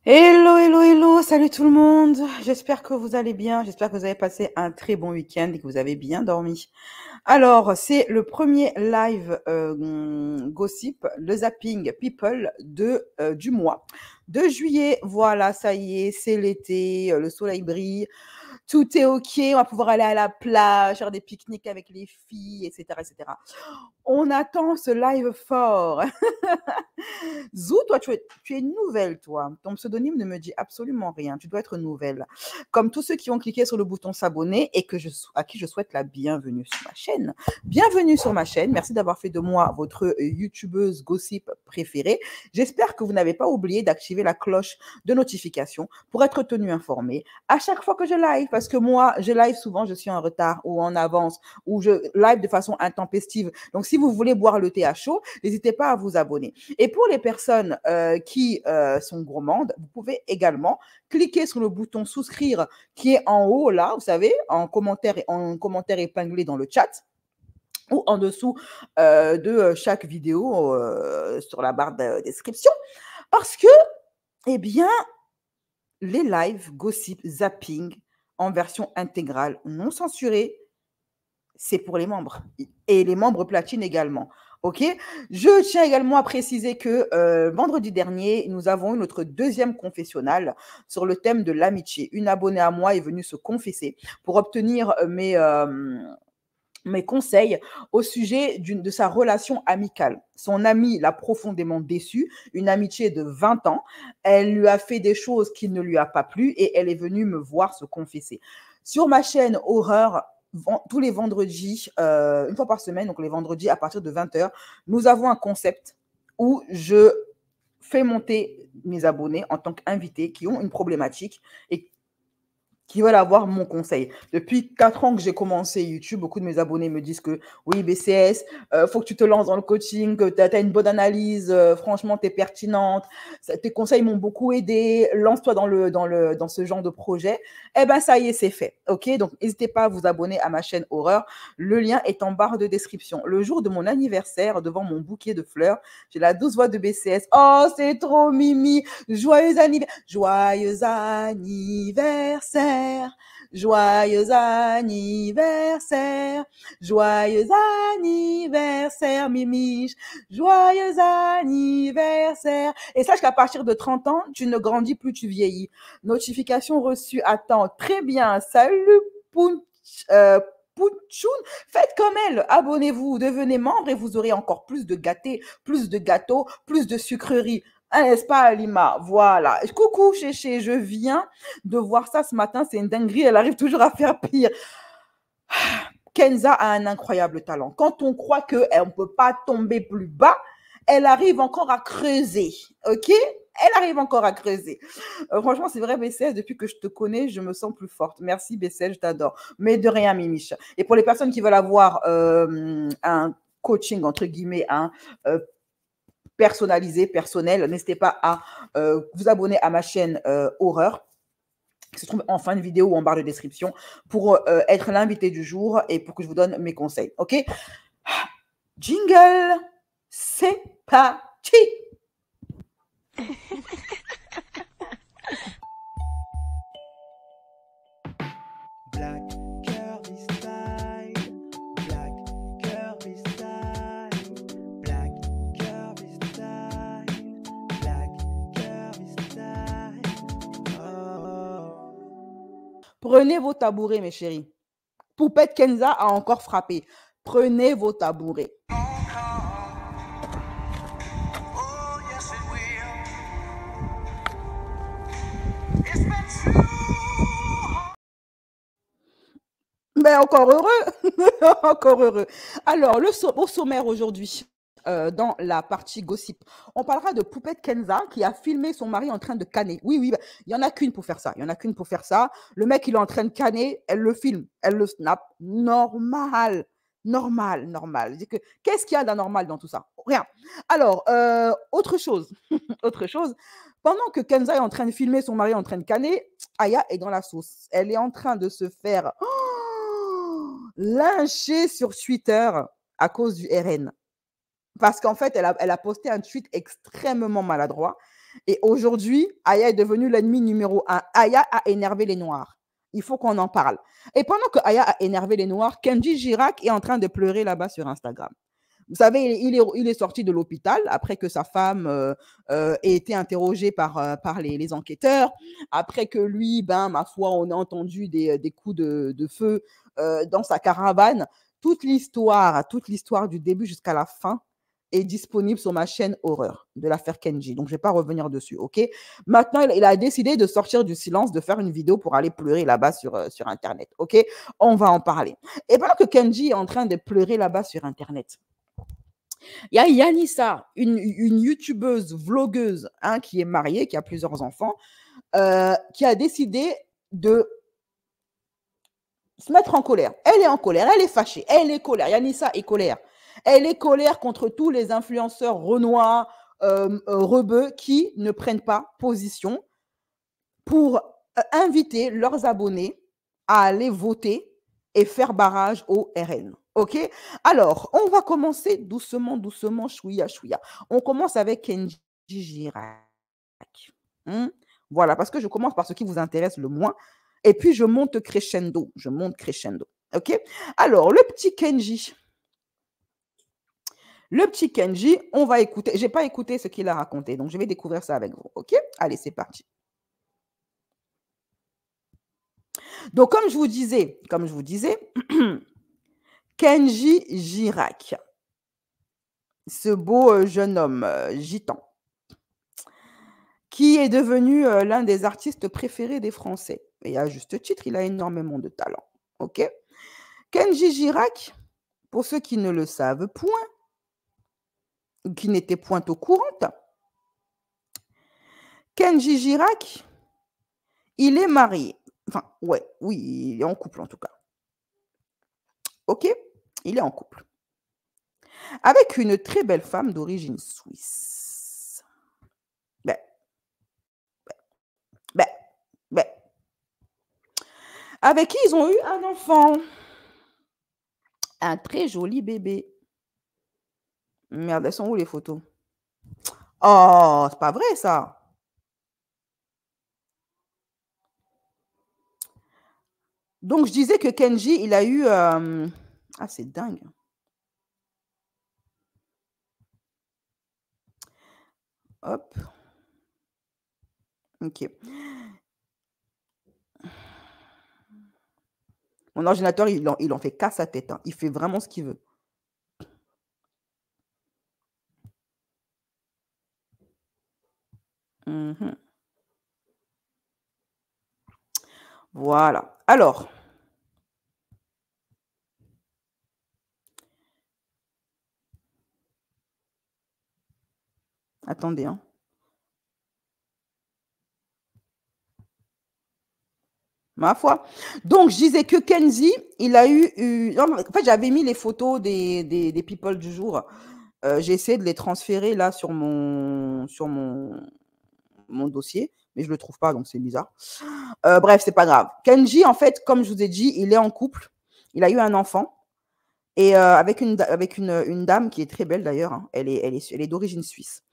Hello, hello, hello, salut tout le monde. J'espère que vous allez bien. J'espère que vous avez passé un très bon week-end et que vous avez bien dormi. Alors, c'est le premier live gossip, le zapping people du mois de juillet. Voilà, ça y est, c'est l'été, le soleil brille. Tout est OK, on va pouvoir aller à la plage, faire des pique-niques avec les filles, etc., etc. On attend ce live fort. Zou, toi, tu es nouvelle, toi. Ton pseudonyme ne me dit absolument rien. Tu dois être nouvelle. Comme tous ceux qui ont cliqué sur le bouton s'abonner et à qui je souhaite la bienvenue sur ma chaîne. Bienvenue sur ma chaîne. Merci d'avoir fait de moi votre youtubeuse gossip préférée. J'espère que vous n'avez pas oublié d'activer la cloche de notification pour être tenu informé à chaque fois que je live. Parce que moi, je live souvent, je suis en retard ou en avance ou je live de façon intempestive. Donc, si vous voulez boire le thé à chaud, n'hésitez pas à vous abonner. Et pour les personnes qui sont gourmandes, vous pouvez également cliquer sur le bouton souscrire qui est en haut là, vous savez, en commentaire épinglé dans le chat ou en dessous de chaque vidéo sur la barre de description. Parce que, eh bien, les lives gossip zapping en version intégrale non censurée, c'est pour les membres et les membres platine également. OK. Je tiens également à préciser que vendredi dernier, nous avons eu notre deuxième confessionnal sur le thème de l'amitié. Une abonnée à moi est venue se confesser pour obtenir mes conseils au sujet de sa relation amicale. Son amie l'a profondément déçue, une amitié de 20 ans. Elle lui a fait des choses qui ne lui a pas plu et elle est venue me voir se confesser. Sur ma chaîne Horreur, tous les vendredis, une fois par semaine, donc les vendredis à partir de 20h, nous avons un concept où je fais monter mes abonnés en tant qu'invités qui ont une problématique et qui veulent avoir mon conseil. Depuis 4 ans que j'ai commencé YouTube, beaucoup de mes abonnés me disent que oui, BCS, faut que tu te lances dans le coaching, que tu as une bonne analyse, franchement, tu es pertinente, tes conseils m'ont beaucoup aidé, lance-toi dans ce genre de projet. Eh bien, ça y est, c'est fait. OK, donc n'hésitez pas à vous abonner à ma chaîne Horreur. Le lien est en barre de description. Le jour de mon anniversaire, devant mon bouquet de fleurs, j'ai la douce voix de BCS. Oh, c'est trop mimi. Joyeux anniversaire. Joyeux anniversaire. Joyeux anniversaire. Joyeux anniversaire, Mimiche. Joyeux anniversaire. Et sache qu'à partir de 30 ans, tu ne grandis plus, tu vieillis. Notification reçue à temps. Très bien. Salut, Punch. Pouchoun, faites comme elle, abonnez-vous, devenez membre et vous aurez encore plus de gâtés, plus de gâteaux, plus de sucreries. Ah, n'est-ce pas, Alima? Voilà. Coucou, Chéché, je viens de voir ça ce matin, c'est une dinguerie, elle arrive toujours à faire pire. Kenza a un incroyable talent. Quand on croit qu'on ne peut pas tomber plus bas, elle arrive encore à creuser, ok? Elle arrive encore à creuser. Franchement, c'est vrai, BCS, depuis que je te connais, je me sens plus forte. Merci, BCS, je t'adore. Mais de rien, Mimiche. Et pour les personnes qui veulent avoir un coaching, entre guillemets, personnalisé, personnel, n'hésitez pas à vous abonner à ma chaîne Horreur qui se trouve en fin de vidéo ou en barre de description pour être l'invité du jour et pour que je vous donne mes conseils. OK? Jingle, c'est parti! Black curvy style, black curvy style, black curvy style, black curvy style. Oh. Prenez vos tabourets, mes chéris. Poupette Kenza a encore frappé. Prenez vos tabourets. Mais encore heureux, encore heureux. Alors, au sommaire aujourd'hui, dans la partie gossip, on parlera de Poupette Kenza qui a filmé son mari en train de canner. Oui, oui, il y en a qu'une pour faire ça. Il y en a qu'une pour faire ça. Le mec, il est en train de canner, elle le filme, elle le snap. Normal, normal, normal. Qu'est-ce qu'il y a d'anormal dans tout ça? Rien. Alors, autre chose, autre chose. Pendant que Kenza est en train de filmer son mari en train de canner, Aya est dans la sauce. Elle est en train de se faire lyncher sur Twitter à cause du RN. Parce qu'en fait, elle a posté un tweet extrêmement maladroit Et aujourd'hui, Aya est devenue l'ennemi numéro 1. Aya a énervé les Noirs. Il faut qu'on en parle. Et pendant que Aya a énervé les Noirs, Kenji Girac est en train de pleurer là-bas sur Instagram. Vous savez, il est sorti de l'hôpital après que sa femme ait été interrogée par les enquêteurs, après que lui, ben, ma foi, on a entendu des coups de feu dans sa caravane. Toute l'histoire du début jusqu'à la fin est disponible sur ma chaîne Horreur de l'affaire Kenji. Donc, je ne vais pas revenir dessus, ok? Maintenant, il a décidé de sortir du silence, de faire une vidéo pour aller pleurer là-bas sur Internet, ok? On va en parler. Et pendant que Kenji est en train de pleurer là-bas sur Internet, il y a Yanissa, une youtubeuse, vlogueuse, hein, qui est mariée, qui a plusieurs enfants, qui a décidé de se mettre en colère. Elle est en colère, elle est fâchée, elle est colère. Yanissa est colère. Elle est colère contre tous les influenceurs renois, rebeux qui ne prennent pas position pour inviter leurs abonnés à aller voter et faire barrage au RN. OK? Alors, on va commencer doucement, doucement, chouïa, chouïa. On commence avec Kenji Girac. Voilà, parce que je commence par ce qui vous intéresse le moins. Et puis, je monte crescendo. Je monte crescendo. OK? Alors, le petit Kenji. Le petit Kenji, on va écouter. Je n'ai pas écouté ce qu'il a raconté, donc je vais découvrir ça avec vous. OK? Allez, c'est parti. Donc, comme je vous disais, Kenji Girac, ce beau jeune homme gitan, qui est devenu l'un des artistes préférés des Français. Et à juste titre, il a énormément de talent. OK? Kenji Girac, pour ceux qui ne le savent point, ou qui n'étaient point au courant, Kenji Girac, il est marié. Enfin, ouais, oui, il est en couple en tout cas. OK? Il est en couple. Avec une très belle femme d'origine suisse. Avec qui ils ont eu un enfant. Un très joli bébé. Merde, elles sont où les photos? Oh, c'est pas vrai ça. Donc, je disais que Kenji, il a eu... Ah, c'est dingue. Hop. OK. Mon ordinateur, il en fait qu'à sa tête. Hein. Il fait vraiment ce qu'il veut. Voilà. Alors. Attendez. Hein. Ma foi. Donc, je disais que Kenji, il a eu... En fait, j'avais mis les photos des people du jour. J'ai essayé de les transférer là sur mon dossier, mais je ne le trouve pas, donc c'est bizarre. Bref, c'est pas grave. Kenji, en fait, comme je vous ai dit, il est en couple. Il a eu un enfant. Et avec une dame qui est très belle d'ailleurs. Hein. Elle est d'origine suisse.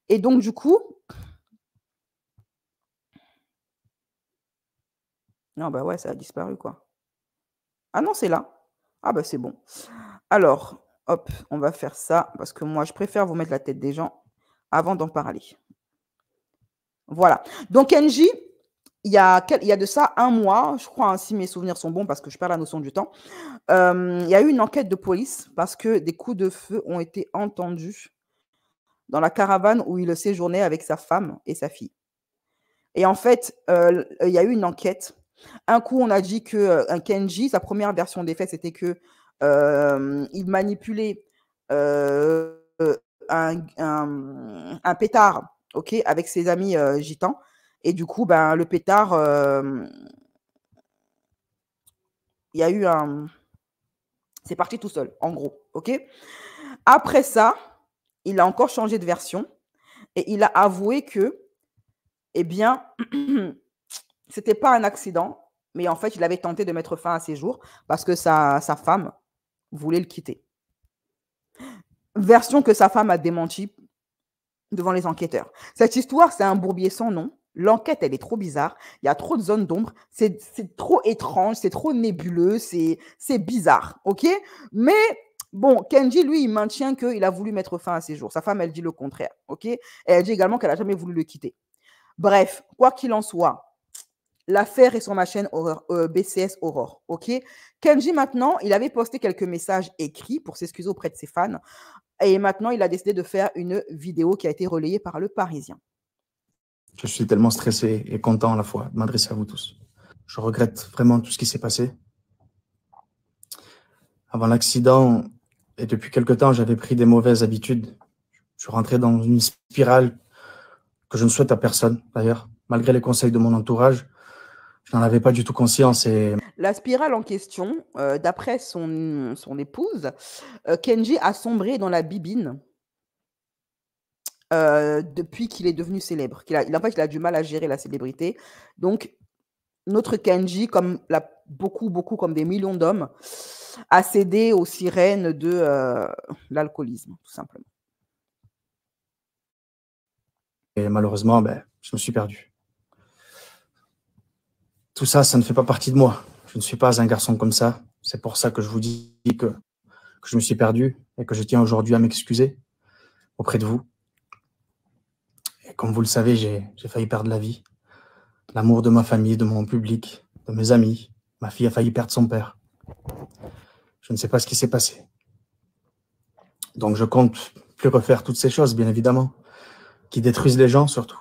Et donc, du coup... Non, bah ouais, ça a disparu, quoi. Ah non, c'est là. Ah bah c'est bon. Alors, hop, on va faire ça, parce que moi, je préfère vous mettre la tête des gens avant d'en parler. Voilà. Donc, Kenji, il y a de ça un mois, je crois, hein, si mes souvenirs sont bons, parce que je perds la notion du temps, il y a eu une enquête de police, parce que des coups de feu ont été entendus dans la caravane où il séjournait avec sa femme et sa fille. Et en fait, il y a eu une enquête. Un coup, on a dit que Kenji, sa première version des faits, c'était que il manipulait un pétard, ok, avec ses amis gitans. Et du coup, ben, le pétard, il y a eu un... C'est parti tout seul, en gros, ok. Après ça, il a encore changé de version et il a avoué que, eh bien, c'était pas un accident, mais en fait, il avait tenté de mettre fin à ses jours parce que sa femme voulait le quitter. Version que sa femme a démentie devant les enquêteurs. Cette histoire, c'est un bourbier sans nom. L'enquête, elle est trop bizarre. Il y a trop de zones d'ombre. C'est trop étrange, c'est trop nébuleux, c'est bizarre, ok? Mais bon, Kenji, lui, il maintient qu'il a voulu mettre fin à ses jours. Sa femme, elle dit le contraire, ok? Et elle dit également qu'elle n'a jamais voulu le quitter. Bref, quoi qu'il en soit, l'affaire est sur ma chaîne BCS Aurore, ok? Kenji, maintenant, il avait posté quelques messages écrits pour s'excuser auprès de ses fans. Et maintenant, il a décidé de faire une vidéo qui a été relayée par Le Parisien. Je suis tellement stressé et content à la fois de m'adresser à vous tous. Je regrette vraiment tout ce qui s'est passé. Avant l'accident, et depuis quelque temps, j'avais pris des mauvaises habitudes. Je suis rentré dans une spirale que je ne souhaite à personne, d'ailleurs. Malgré les conseils de mon entourage, je n'en avais pas du tout conscience. Et La spirale en question, d'après son épouse, Kenji a sombré dans la bibine depuis qu'il est devenu célèbre. Il a du mal à gérer la célébrité. Donc, notre Kenji, comme beaucoup comme des millions d'hommes, a cédé aux sirènes de l'alcoolisme, tout simplement. Et malheureusement, je me suis perdu. Tout ça, ça ne fait pas partie de moi. Je ne suis pas un garçon comme ça. C'est pour ça que je vous dis que je me suis perdu et que je tiens aujourd'hui à m'excuser auprès de vous. Et comme vous le savez, j'ai failli perdre la vie. L'amour de ma famille, de mon public, de mes amis. Ma fille a failli perdre son père. Je ne sais pas ce qui s'est passé. Donc je compte plus refaire toutes ces choses, bien évidemment, qui détruisent les gens surtout.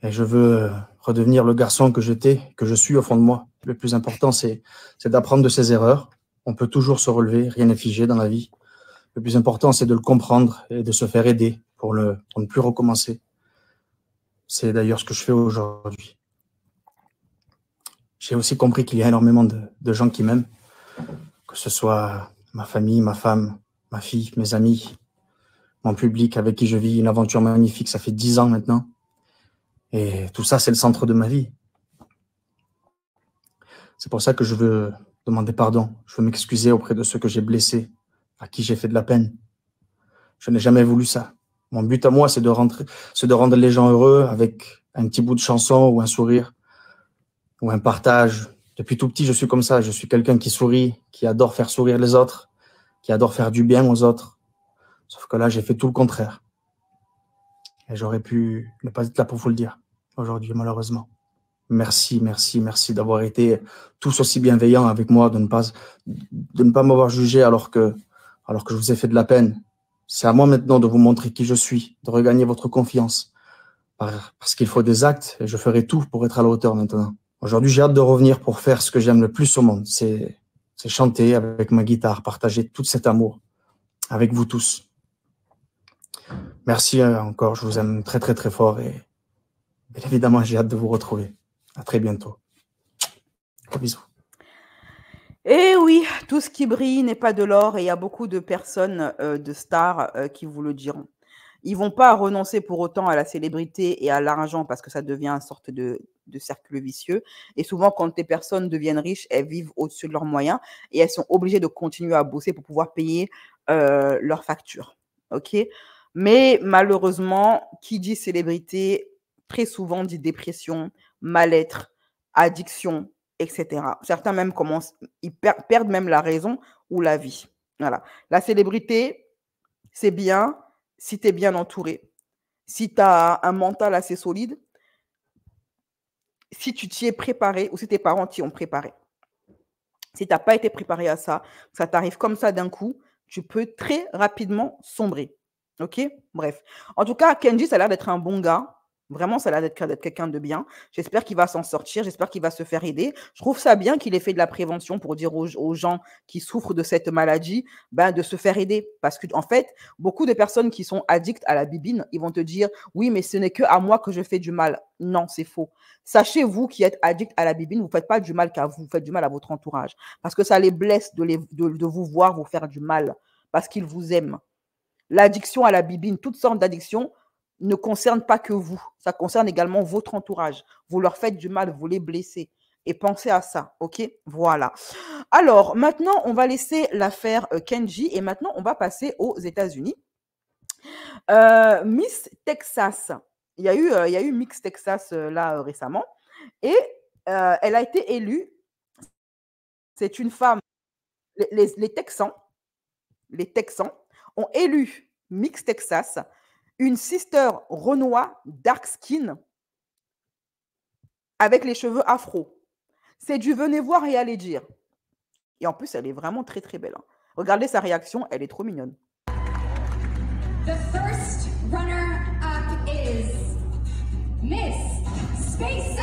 Et je veux redevenir le garçon que j'étais, que je suis au fond de moi. Le plus important, c'est d'apprendre de ses erreurs. On peut toujours se relever, rien n'est figé dans la vie. Le plus important, c'est de le comprendre et de se faire aider pour ne plus recommencer. C'est d'ailleurs ce que je fais aujourd'hui. J'ai aussi compris qu'il y a énormément de gens qui m'aiment, que ce soit ma famille, ma femme, ma fille, mes amis, mon public avec qui je vis une aventure magnifique. Ça fait 10 ans maintenant. Et tout ça, c'est le centre de ma vie. C'est pour ça que je veux demander pardon. Je veux m'excuser auprès de ceux que j'ai blessés, à qui j'ai fait de la peine. Je n'ai jamais voulu ça. Mon but à moi, c'est de rendre les gens heureux avec un petit bout de chanson ou un sourire ou un partage. Depuis tout petit, je suis comme ça. Je suis quelqu'un qui sourit, qui adore faire sourire les autres, qui adore faire du bien aux autres. Sauf que là, j'ai fait tout le contraire. Et j'aurais pu ne pas être là pour vous le dire aujourd'hui, malheureusement. Merci d'avoir été tous aussi bienveillants avec moi, de ne pas m'avoir jugé alors que je vous ai fait de la peine. C'est à moi maintenant de vous montrer qui je suis, de regagner votre confiance. Parce qu'il faut des actes et je ferai tout pour être à la hauteur maintenant. Aujourd'hui, j'ai hâte de revenir pour faire ce que j'aime le plus au monde. C'est chanter avec ma guitare, partager tout cet amour avec vous tous. Merci encore, je vous aime très fort et bien évidemment, j'ai hâte de vous retrouver. À très bientôt. Gros bisous. Et oui, tout ce qui brille n'est pas de l'or et il y a beaucoup de personnes, de stars qui vous le diront. Ils ne vont pas renoncer pour autant à la célébrité et à l'argent parce que ça devient une sorte de cercle vicieux. Et souvent, quand les personnes deviennent riches, elles vivent au-dessus de leurs moyens et elles sont obligées de continuer à bosser pour pouvoir payer leurs factures. OK? Mais malheureusement, qui dit célébrité, très souvent dit dépression, mal-être, addiction, etc. Certains même ils perdent même la raison ou la vie. Voilà. La célébrité, c'est bien si tu es bien entouré, si tu as un mental assez solide, si tu t'y es préparé ou si tes parents t'y ont préparé. Si tu n'as pas été préparé à ça, ça t'arrive comme ça d'un coup, tu peux très rapidement sombrer. OK? Bref. En tout cas, Kenji, ça a l'air d'être un bon gars. Vraiment, ça a l'air d'être quelqu'un de bien. J'espère qu'il va s'en sortir. J'espère qu'il va se faire aider. Je trouve ça bien qu'il ait fait de la prévention pour dire aux gens qui souffrent de cette maladie de se faire aider. Parce qu'en fait, beaucoup de personnes qui sont addictes à la bibine, ils vont te dire « Oui, mais ce n'est que à moi que je fais du mal. » Non, c'est faux. Sachez, vous qui êtes addict à la bibine, vous ne faites pas du mal qu'à vous, vous faites du mal à votre entourage. Parce que ça les blesse de vous voir vous faire du mal. Parce qu'ils vous aiment. L'addiction à la bibine, toutes sortes d'addictions, ne concerne pas que vous. Ça concerne également votre entourage. Vous leur faites du mal, vous les blessez. Et pensez à ça, ok? Voilà. Alors, maintenant, on va laisser l'affaire Kenji et maintenant, on va passer aux États-Unis. Miss Texas. Il y a eu Miss Texas là récemment. Et elle a été élue. C'est une femme. Les Texans ont élu Miss Texas, une sister Renoir dark skin avec les cheveux afro. C'est du venez voir et allez dire. Et en plus, elle est vraiment très très belle. Hein. Regardez sa réaction, elle est trop mignonne. The first runner-up is Miss Space.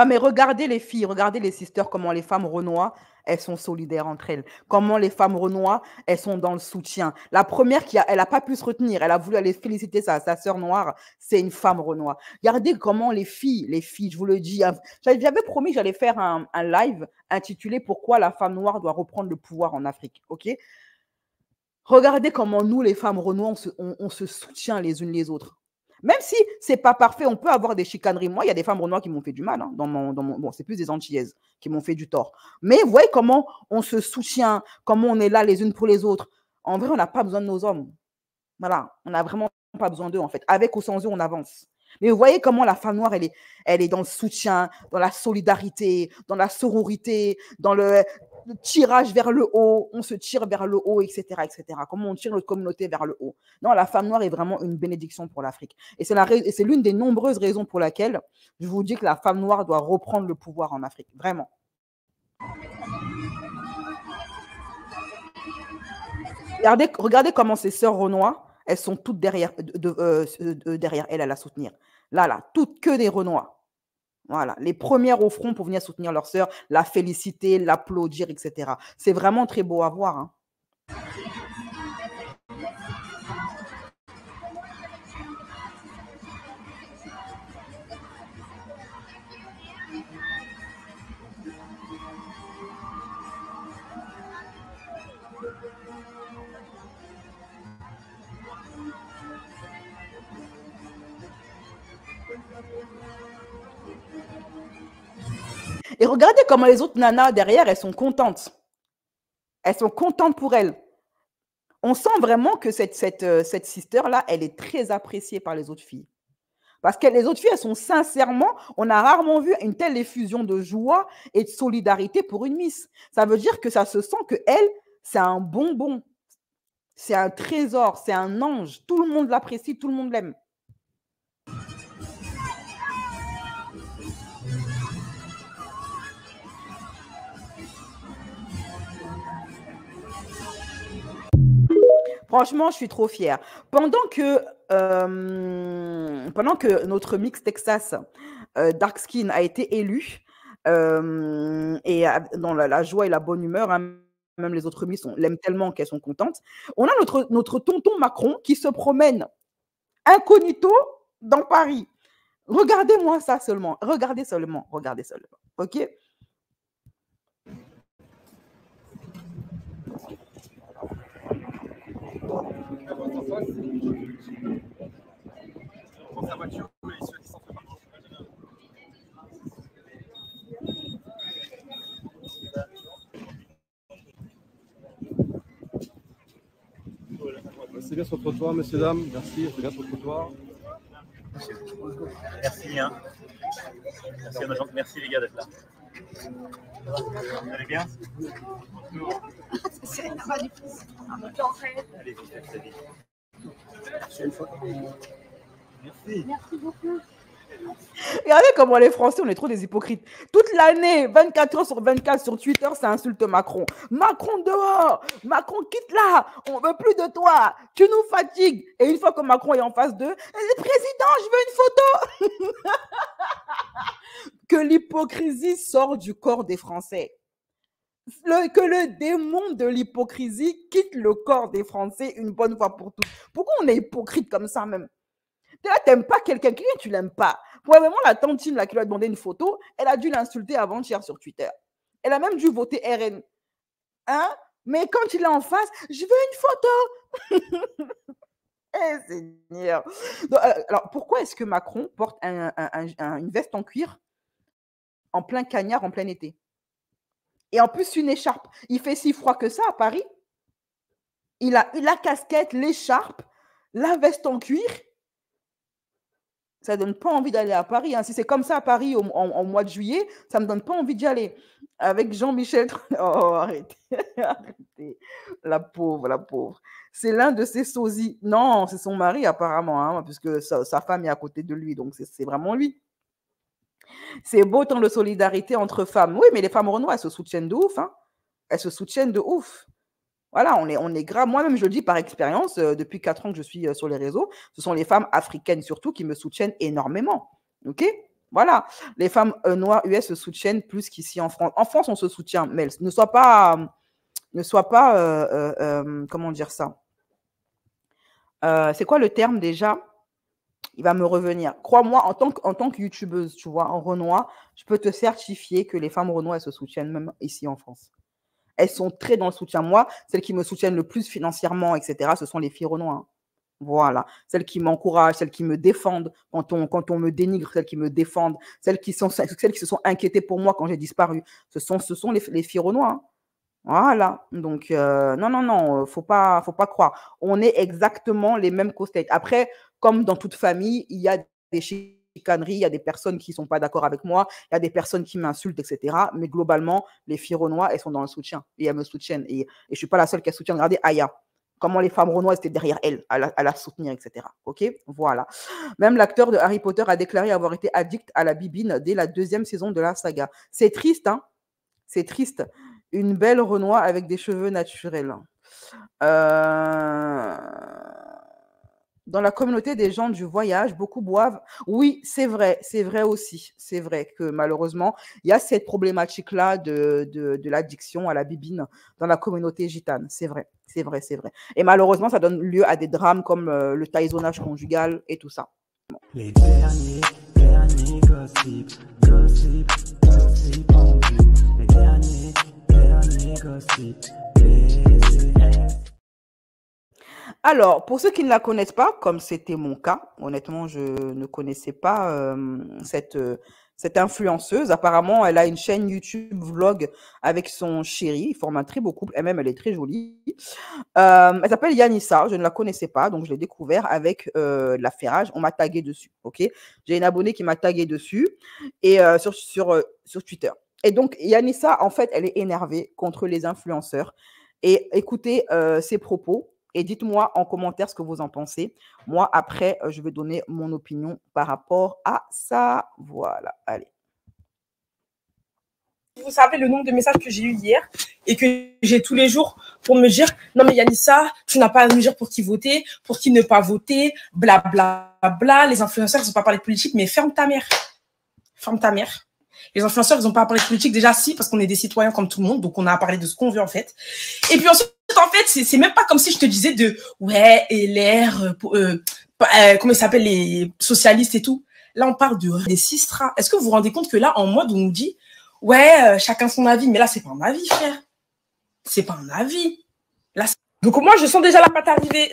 Ah, mais regardez les filles, regardez les sisters, comment les femmes renois, elles sont solidaires entre elles. Comment les femmes renois, elles sont dans le soutien. La première elle n'a pas pu se retenir, elle a voulu aller féliciter sa sœur noire, c'est une femme renois. Regardez comment les filles, je vous le dis, hein, j'avais promis que j'allais faire un live intitulé Pourquoi la femme noire doit reprendre le pouvoir en Afrique. Ok? Regardez comment nous, les femmes renois, on se soutient les unes les autres. Même si c'est pas parfait, on peut avoir des chicaneries. Moi, il y a des femmes renois qui m'ont fait du mal. Hein, bon, c'est plus des Antillaises qui m'ont fait du tort. Mais vous voyez comment on se soutient, comment on est là les unes pour les autres. En vrai, on n'a pas besoin de nos hommes. Voilà, on n'a vraiment pas besoin d'eux, en fait. Avec ou sans eux, on avance. Mais vous voyez comment la femme noire, elle est dans le soutien, dans la solidarité, dans la sororité, dans le tirage vers le haut, on se tire vers le haut, etc., etc. Comment on tire notre communauté vers le haut. Non, la femme noire est vraiment une bénédiction pour l'Afrique. Et c'est l'une des nombreuses raisons pour laquelle je vous dis que la femme noire doit reprendre le pouvoir en Afrique. Vraiment. Regardez comment ces sœurs Renois, elles sont toutes derrière elle à la soutenir. Là, toutes que des Renois. Voilà, les premières au front pour venir soutenir leur sœur, la féliciter, l'applaudir, etc. C'est vraiment très beau à voir. Hein. Et regardez comment les autres nanas derrière, elles sont contentes. Elles sont contentes pour elles. On sent vraiment que cette sister-là, elle est très appréciée par les autres filles. Parce que les autres filles, elles sont sincèrement, on a rarement vu une telle effusion de joie et de solidarité pour une Miss. Ça veut dire que ça se sent que elle, c'est un bonbon. C'est un trésor, c'est un ange. Tout le monde l'apprécie, tout le monde l'aime. Franchement, je suis trop fière. Pendant que notre mix Texas Dark Skin a été élu, et dans la joie et la bonne humeur, hein, même les autres Miss l'aiment tellement qu'elles sont contentes, on a notre tonton Macron qui se promène incognito dans Paris. Regardez-moi ça seulement. Regardez seulement. OK? Sa voiture, mais il se dit sans faire. C'est bien sur le trottoir, messieurs, dames. Merci, c'est bien sur le trottoir. Merci, hein. Merci à nos gens. Merci les gars d'être là. Vous allez bien? Regardez comment les Français, on est trop des hypocrites. Toute l'année, 24 heures sur 24 sur Twitter, ça insulte Macron. Macron dehors, Macron quitte là, on veut plus de toi, tu nous fatigues. Et une fois que Macron est en face d'eux, président, je veux une photo. Que l'hypocrisie sort du corps des Français. Que le démon de l'hypocrisie quitte le corps des Français une bonne fois pour toutes. Pourquoi on est hypocrite comme ça même? Là, t'aimes pas quelqu'un, tu l'aimes pas. Probablement, la tantine là, qui lui a demandé une photo, elle a dû l'insulter avant-hier sur Twitter. Elle a même dû voter RN. Hein? Mais quand il est en face, je veux une photo. Eh Seigneur. Donc, alors, pourquoi est-ce que Macron porte une veste en cuir en plein cagnard, en plein été? Et en plus, une écharpe. Il fait si froid que ça à Paris. Il a la casquette, l'écharpe, la veste en cuir. Ça ne donne pas envie d'aller à Paris. Hein. Si c'est comme ça à Paris en mois de juillet, ça ne me donne pas envie d'y aller. Avec Jean-Michel. Oh, arrêtez. Arrêtez. La pauvre, la pauvre. C'est l'un de ses sosies. Non, c'est son mari apparemment, hein, puisque sa femme est à côté de lui. Donc, c'est vraiment lui. C'est beau tant de solidarité entre femmes. Oui, mais les femmes renois, elles se soutiennent de ouf. Hein. Elles se soutiennent de ouf. Voilà, on est grave. Moi-même, je le dis par expérience, depuis 4 ans que je suis sur les réseaux, ce sont les femmes africaines surtout qui me soutiennent énormément. OK? Voilà. Les femmes noires US se soutiennent plus qu'ici en France. En France, on se soutient, mais ne sois pas comment dire ça? C'est quoi le terme déjà? Il va me revenir. Crois-moi, en tant que youtubeuse, tu vois, en renois, je peux te certifier que les femmes renois, elles se soutiennent même ici en France. Elles sont très dans le soutien. Moi, celles qui me soutiennent le plus financièrement, etc., ce sont les filles renois. Hein. Voilà. Celles qui m'encouragent, celles qui me défendent quand on me dénigre, celles qui me défendent, celles qui se sont inquiétées pour moi quand j'ai disparu. Ce sont les filles renois. Hein. Voilà. Donc, non, faut pas croire. On est exactement les mêmes causettes. Après, comme dans toute famille, il y a des chicaneries, il y a des personnes qui ne sont pas d'accord avec moi, il y a des personnes qui m'insultent, etc. Mais globalement, les filles renois, elles sont dans le soutien et elles me soutiennent. Et je ne suis pas la seule qui a soutien. Regardez Aya, comment les femmes renoises étaient derrière elle, à la soutenir, etc. OK? Voilà. Même l'acteur de Harry Potter a déclaré avoir été addict à la bibine dès la 2e saison de la saga. C'est triste, hein? C'est triste. Une belle renois avec des cheveux naturels. Dans la communauté des gens du voyage, beaucoup boivent. Oui, c'est vrai aussi. C'est vrai que malheureusement, il y a cette problématique-là de l'addiction à la bibine dans la communauté gitane. C'est vrai. Et malheureusement, ça donne lieu à des drames comme le taïsonnage conjugal et tout ça. Les derniers gossip en vue. Les derniers gossip. Alors, pour ceux qui ne la connaissent pas, comme c'était mon cas, honnêtement, je ne connaissais pas cette influenceuse. Apparemment, elle a une chaîne YouTube vlog avec son chéri. Ils forment un très beau couple. Elle-même, elle est très jolie. Elle s'appelle Yanissa. Je ne la connaissais pas, donc je l'ai découvert avec la Ferrage. On m'a tagué dessus. Ok, j'ai une abonnée qui m'a tagué dessus et sur Twitter. Et donc, Yanissa, en fait, elle est énervée contre les influenceurs. Et écoutez ses propos. Et dites-moi en commentaire ce que vous en pensez. Moi, après, je vais donner mon opinion par rapport à ça. Voilà, allez. Vous savez le nombre de messages que j'ai eu hier et que j'ai tous les jours pour me dire « Non mais Yanissa, tu n'as pas à nous dire pour qui voter, pour qui ne pas voter, blablabla. Bla, bla. Les influenceurs, ils n'ont pas parlé de politique, mais ferme ta mère. Ferme ta mère. Les influenceurs, ils n'ont pas parlé de politique. Déjà, si, parce qu'on est des citoyens comme tout le monde, donc on a à parler de ce qu'on veut en fait. Et puis ensuite, en fait, c'est même pas comme si je te disais de ouais, LR, comment ils s'appellent les socialistes et tout. Là, on parle des sistras. Est-ce que vous vous rendez compte que là, en mode, on nous dit ouais, chacun son avis. Mais là, c'est pas un avis, frère. C'est pas un avis. Là, donc moi, je sens déjà la patate arriver.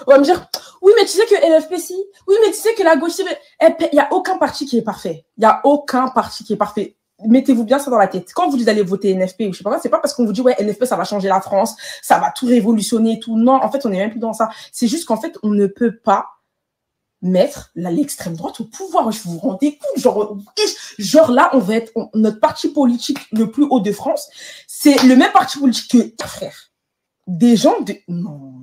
On va me dire oui, mais tu sais que LFPC, oui, mais tu sais que la gauche, il y a aucun parti qui est parfait. Il y a aucun parti qui est parfait. Mettez-vous bien ça dans la tête. Quand vous allez voter NFP ou je sais pas quoi, c'est pas parce qu'on vous dit ouais NFP ça va changer la France, ça va tout révolutionner et tout. Non, en fait on n'est même plus dans ça. C'est juste qu'en fait on ne peut pas mettre l'extrême droite au pouvoir. Je vous rendais compte, genre là, on va être notre parti politique le plus haut de France. C'est le même parti politique que frère. Des gens de non.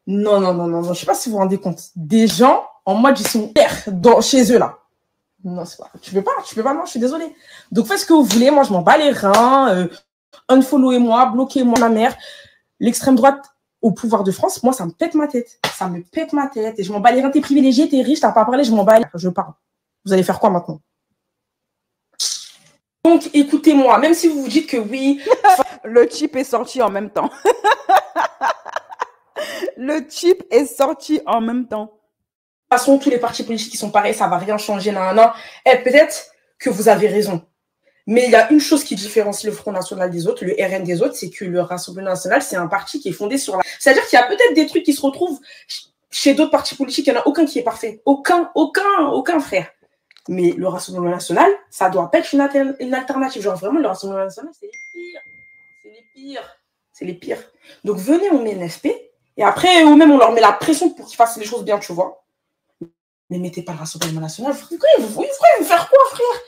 Je sais pas si vous vous rendez compte. Des gens en mode ils sont chez eux là. Non, c'est pas. Tu peux pas. Non, je suis désolée. Donc faites ce que vous voulez. Moi, je m'en bats les reins. Unfollowez-moi, bloquez-moi ma mère. L'extrême droite au pouvoir de France, moi, ça me pète ma tête. Ça me pète ma tête. Et je m'en bats les reins. T'es privilégié, t'es riche, t'as pas parlé, je m'en bats. Je parle. Vous allez faire quoi maintenant? Donc, écoutez-moi, même si vous vous dites que oui. Le chip est sorti en même temps. Le chip est sorti en même temps. De toute façon, tous les partis politiques qui sont pareils, ça va rien changer. Et peut-être que vous avez raison. Mais il y a une chose qui différencie le Front National des autres, le RN des autres, c'est que le Rassemblement National, c'est un parti qui est fondé sur la... C'est-à-dire qu'il y a peut-être des trucs qui se retrouvent chez d'autres partis politiques, il n'y en a aucun qui est parfait. Aucun frère. Mais le Rassemblement National, ça doit pas être une alternative. Genre vraiment, le Rassemblement National, c'est les pires. Donc venez, on met NFP, et après, ou même on leur met la pression pour qu'ils fassent les choses bien, tu vois. Mais mettez pas le Rassemblement National. Frère, vous faire quoi, frère?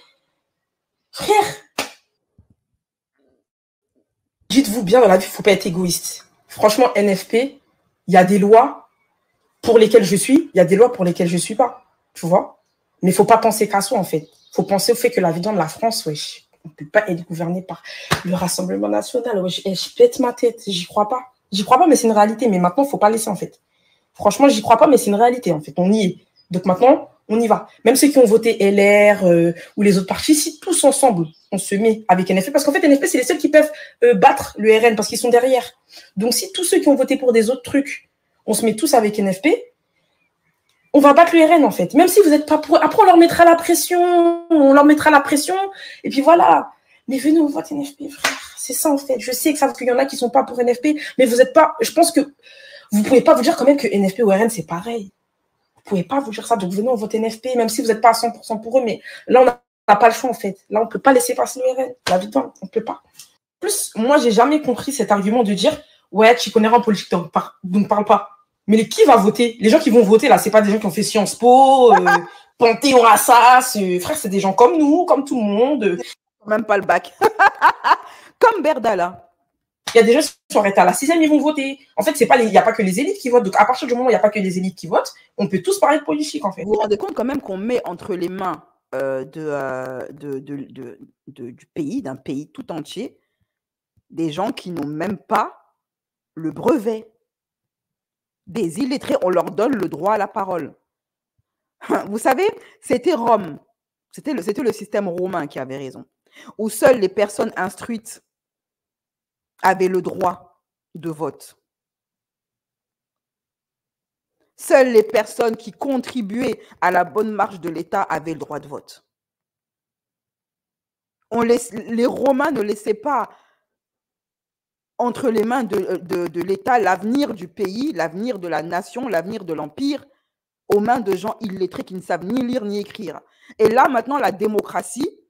Dites-vous bien, dans la vie, il ne faut pas être égoïste. Franchement, NFP, il y a des lois pour lesquelles je suis, il y a des lois pour lesquelles je ne suis pas. Tu vois? Mais il ne faut pas penser qu'à soi, en fait. Il faut penser au fait que la vie dans la France, wesh, on ne peut pas être gouverné par le Rassemblement National. Wesh, je pète ma tête, j'y crois pas. J'y crois pas, mais c'est une réalité. Mais maintenant, il ne faut pas laisser, en fait. Franchement, j'y crois pas, mais c'est une réalité, en fait. On y est. Donc maintenant, on y va. Même ceux qui ont voté LR ou les autres partis, si tous ensemble, on se met avec NFP, parce qu'en fait, NFP, c'est les seuls qui peuvent battre le RN parce qu'ils sont derrière. Donc, si tous ceux qui ont voté pour des autres trucs, on se met tous avec NFP, on va battre le RN, en fait. Même si vous n'êtes pas pour... Après, on leur mettra la pression, et puis voilà. Mais venez, on vote NFP, frère. C'est ça, en fait. Je sais qu'il y en a qui ne sont pas pour NFP, mais vous n'êtes pas... Je pense que vous ne pouvez pas vous dire quand même que NFP ou RN, c'est pareil. Vous ne pouvez pas vous dire ça, donc venez, on vote NFP, même si vous n'êtes pas à 100% pour eux, mais là, on n'a pas le choix, en fait. Là, on ne peut pas laisser passer le RN. La vie, on ne peut pas. En plus, moi, j'ai jamais compris cet argument de dire, ouais, tu connais rien en politique, donc parle pas. Mais qui va voter? Les gens qui vont voter, là, c'est pas des gens qui ont fait Sciences Po, Panthéon Assas, frère, c'est des gens comme nous, comme tout le monde. Même pas le bac. Comme Berda, là. Il y a des gens qui sont arrêtés à la 6e, ils vont voter. En fait, il n'y a pas que les élites qui votent. Donc, à partir du moment où il n'y a pas que les élites qui votent, on peut tous parler de politique, en fait. Vous vous rendez compte quand même qu'on met entre les mains du pays, d'un pays tout entier, des gens qui n'ont même pas le brevet. Des illettrés, on leur donne le droit à la parole. Vous savez, c'était Rome. C'était le système romain qui avait raison. Où seules les personnes instruites avaient le droit de vote. Seules les personnes qui contribuaient à la bonne marche de l'État avaient le droit de vote. Les Romains ne laissaient pas entre les mains de l'État l'avenir du pays, l'avenir de la nation, l'avenir de l'Empire, aux mains de gens illettrés qui ne savent ni lire ni écrire. Et là, maintenant, la démocratie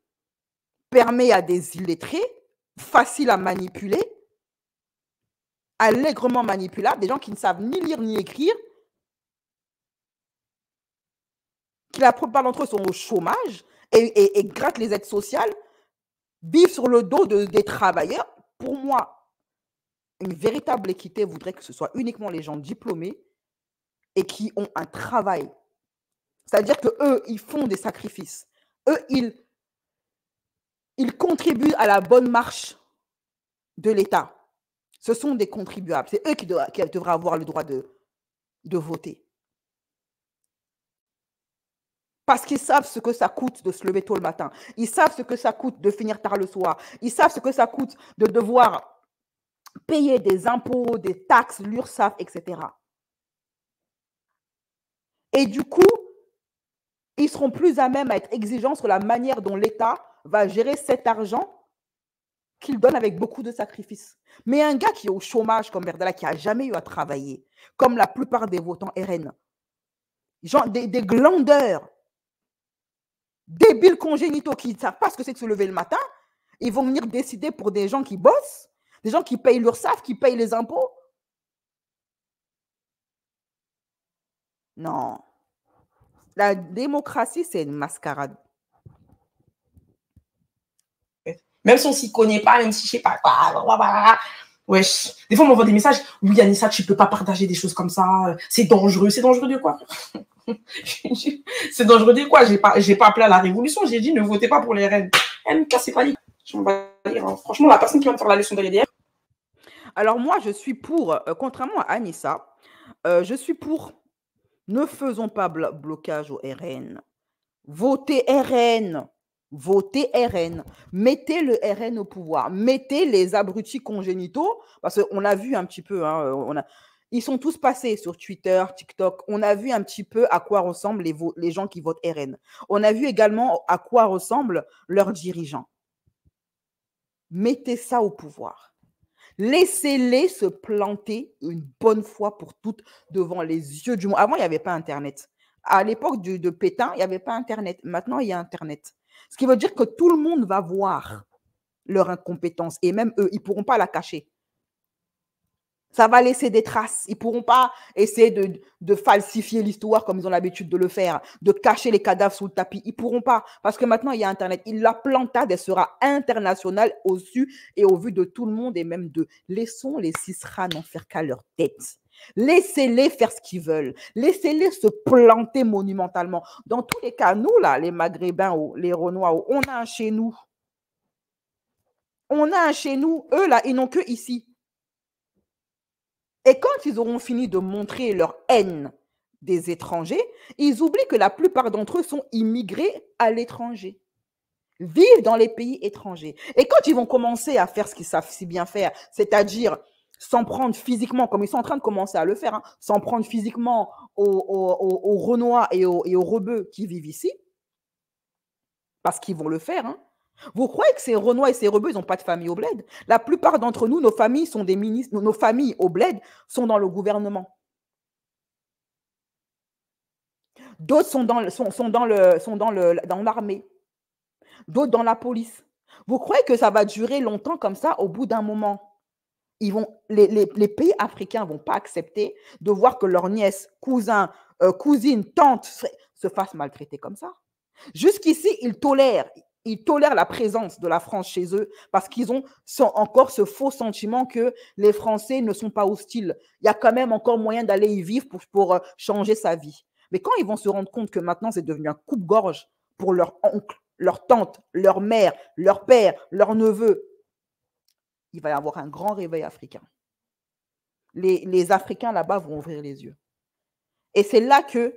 permet à des illettrés, faciles à manipuler, allègrement manipulables, des gens qui ne savent ni lire ni écrire, qui la plupart d'entre eux sont au chômage et grattent les aides sociales, vivent sur le dos des travailleurs. Pour moi, une véritable équité voudrait que ce soit uniquement les gens diplômés et qui ont un travail. C'est-à-dire qu'eux, ils font des sacrifices. Eux, ils contribuent à la bonne marche de l'État. Ce sont des contribuables. C'est eux qui devraient avoir le droit de voter. Parce qu'ils savent ce que ça coûte de se lever tôt le matin. Ils savent ce que ça coûte de finir tard le soir. Ils savent ce que ça coûte de devoir payer des impôts, des taxes, l'URSSAF, etc. Et du coup, ils seront plus à même à être exigeants sur la manière dont l'État va gérer cet argent qu'il donne avec beaucoup de sacrifices. Mais un gars qui est au chômage comme Berdala, qui n'a jamais eu à travailler, comme la plupart des votants RN, genre des glandeurs, débiles congénitaux qui ne savent pas ce que c'est de se lever le matin, ils vont venir décider pour des gens qui bossent, des gens qui payent l'URSSAF, qui payent les impôts. Non. La démocratie, c'est une mascarade. Même si on s'y connaît pas, même si je sais pas quoi. Wesh. Des fois, on m'envoie des messages. Oui, Anissa, tu peux pas partager des choses comme ça. C'est dangereux. C'est dangereux de quoi? C'est dangereux de quoi? J'ai pas appelé à la révolution. J'ai dit ne votez pas pour les reines. Elle me cassez pas les. Je m'en bats les reins, hein. Franchement, la personne qui va me faire la leçon de l'EDF. Alors moi, je suis pour, contrairement à Anissa, je suis pour ne faisons pas blocage au RN. Votez RN. Votez RN. Mettez le RN au pouvoir. Mettez les abrutis congénitaux, parce qu'on a vu un petit peu, hein, ils sont tous passés sur Twitter, TikTok. On a vu un petit peu à quoi ressemblent les gens qui votent RN. On a vu également à quoi ressemblent leurs dirigeants. Mettez ça au pouvoir. Laissez-les se planter une bonne fois pour toutes devant les yeux du monde. Avant, il n'y avait pas Internet. À l'époque de Pétain, il n'y avait pas Internet. Maintenant, il y a Internet. Ce qui veut dire que tout le monde va voir leur incompétence. Et même eux, ils ne pourront pas la cacher. Ça va laisser des traces. Ils ne pourront pas essayer de falsifier l'histoire comme ils ont l'habitude de le faire, de cacher les cadavres sous le tapis. Ils ne pourront pas, parce que maintenant, il y a Internet. La plantade, elle sera internationale au su et au vu de tout le monde et même d'eux. Laissons les Cisra n'en faire qu'à leur tête. Laissez-les faire ce qu'ils veulent. Laissez-les se planter monumentalement. Dans tous les cas, nous, là, les Maghrébins, les Renois, on a un chez nous. On a un chez nous. Eux, là, ils n'ont que ici. Et quand ils auront fini de montrer leur haine des étrangers, ils oublient que la plupart d'entre eux sont immigrés à l'étranger, vivent dans les pays étrangers. Et quand ils vont commencer à faire ce qu'ils savent si bien faire, c'est-à-dire s'en prendre physiquement, comme ils sont en train de commencer à le faire, hein, s'en prendre physiquement aux Renois et aux Rebeux qui vivent ici, parce qu'ils vont le faire, hein. Vous croyez que ces Renois et ces Rebeux, ils n'ont pas de famille au bled? La plupart d'entre nous, nos familles sont des ministres, nos familles au bled sont dans le gouvernement. D'autres sont dans l'armée. D'autres dans la police. Vous croyez que ça va durer longtemps comme ça? Au bout d'un moment, les pays africains ne vont pas accepter de voir que leurs nièces, cousins, cousines, tantes se fassent maltraiter comme ça. Jusqu'ici, ils tolèrent la présence de la France chez eux parce qu'ils ont encore ce faux sentiment que les Français ne sont pas hostiles. Il y a quand même encore moyen d'aller y vivre pour changer sa vie. Mais quand ils vont se rendre compte que maintenant, c'est devenu un coupe-gorge pour leur oncle, leur tante, leur mère, leur père, leur neveu, il va y avoir un grand réveil africain. Les Africains là-bas vont ouvrir les yeux. Et c'est là que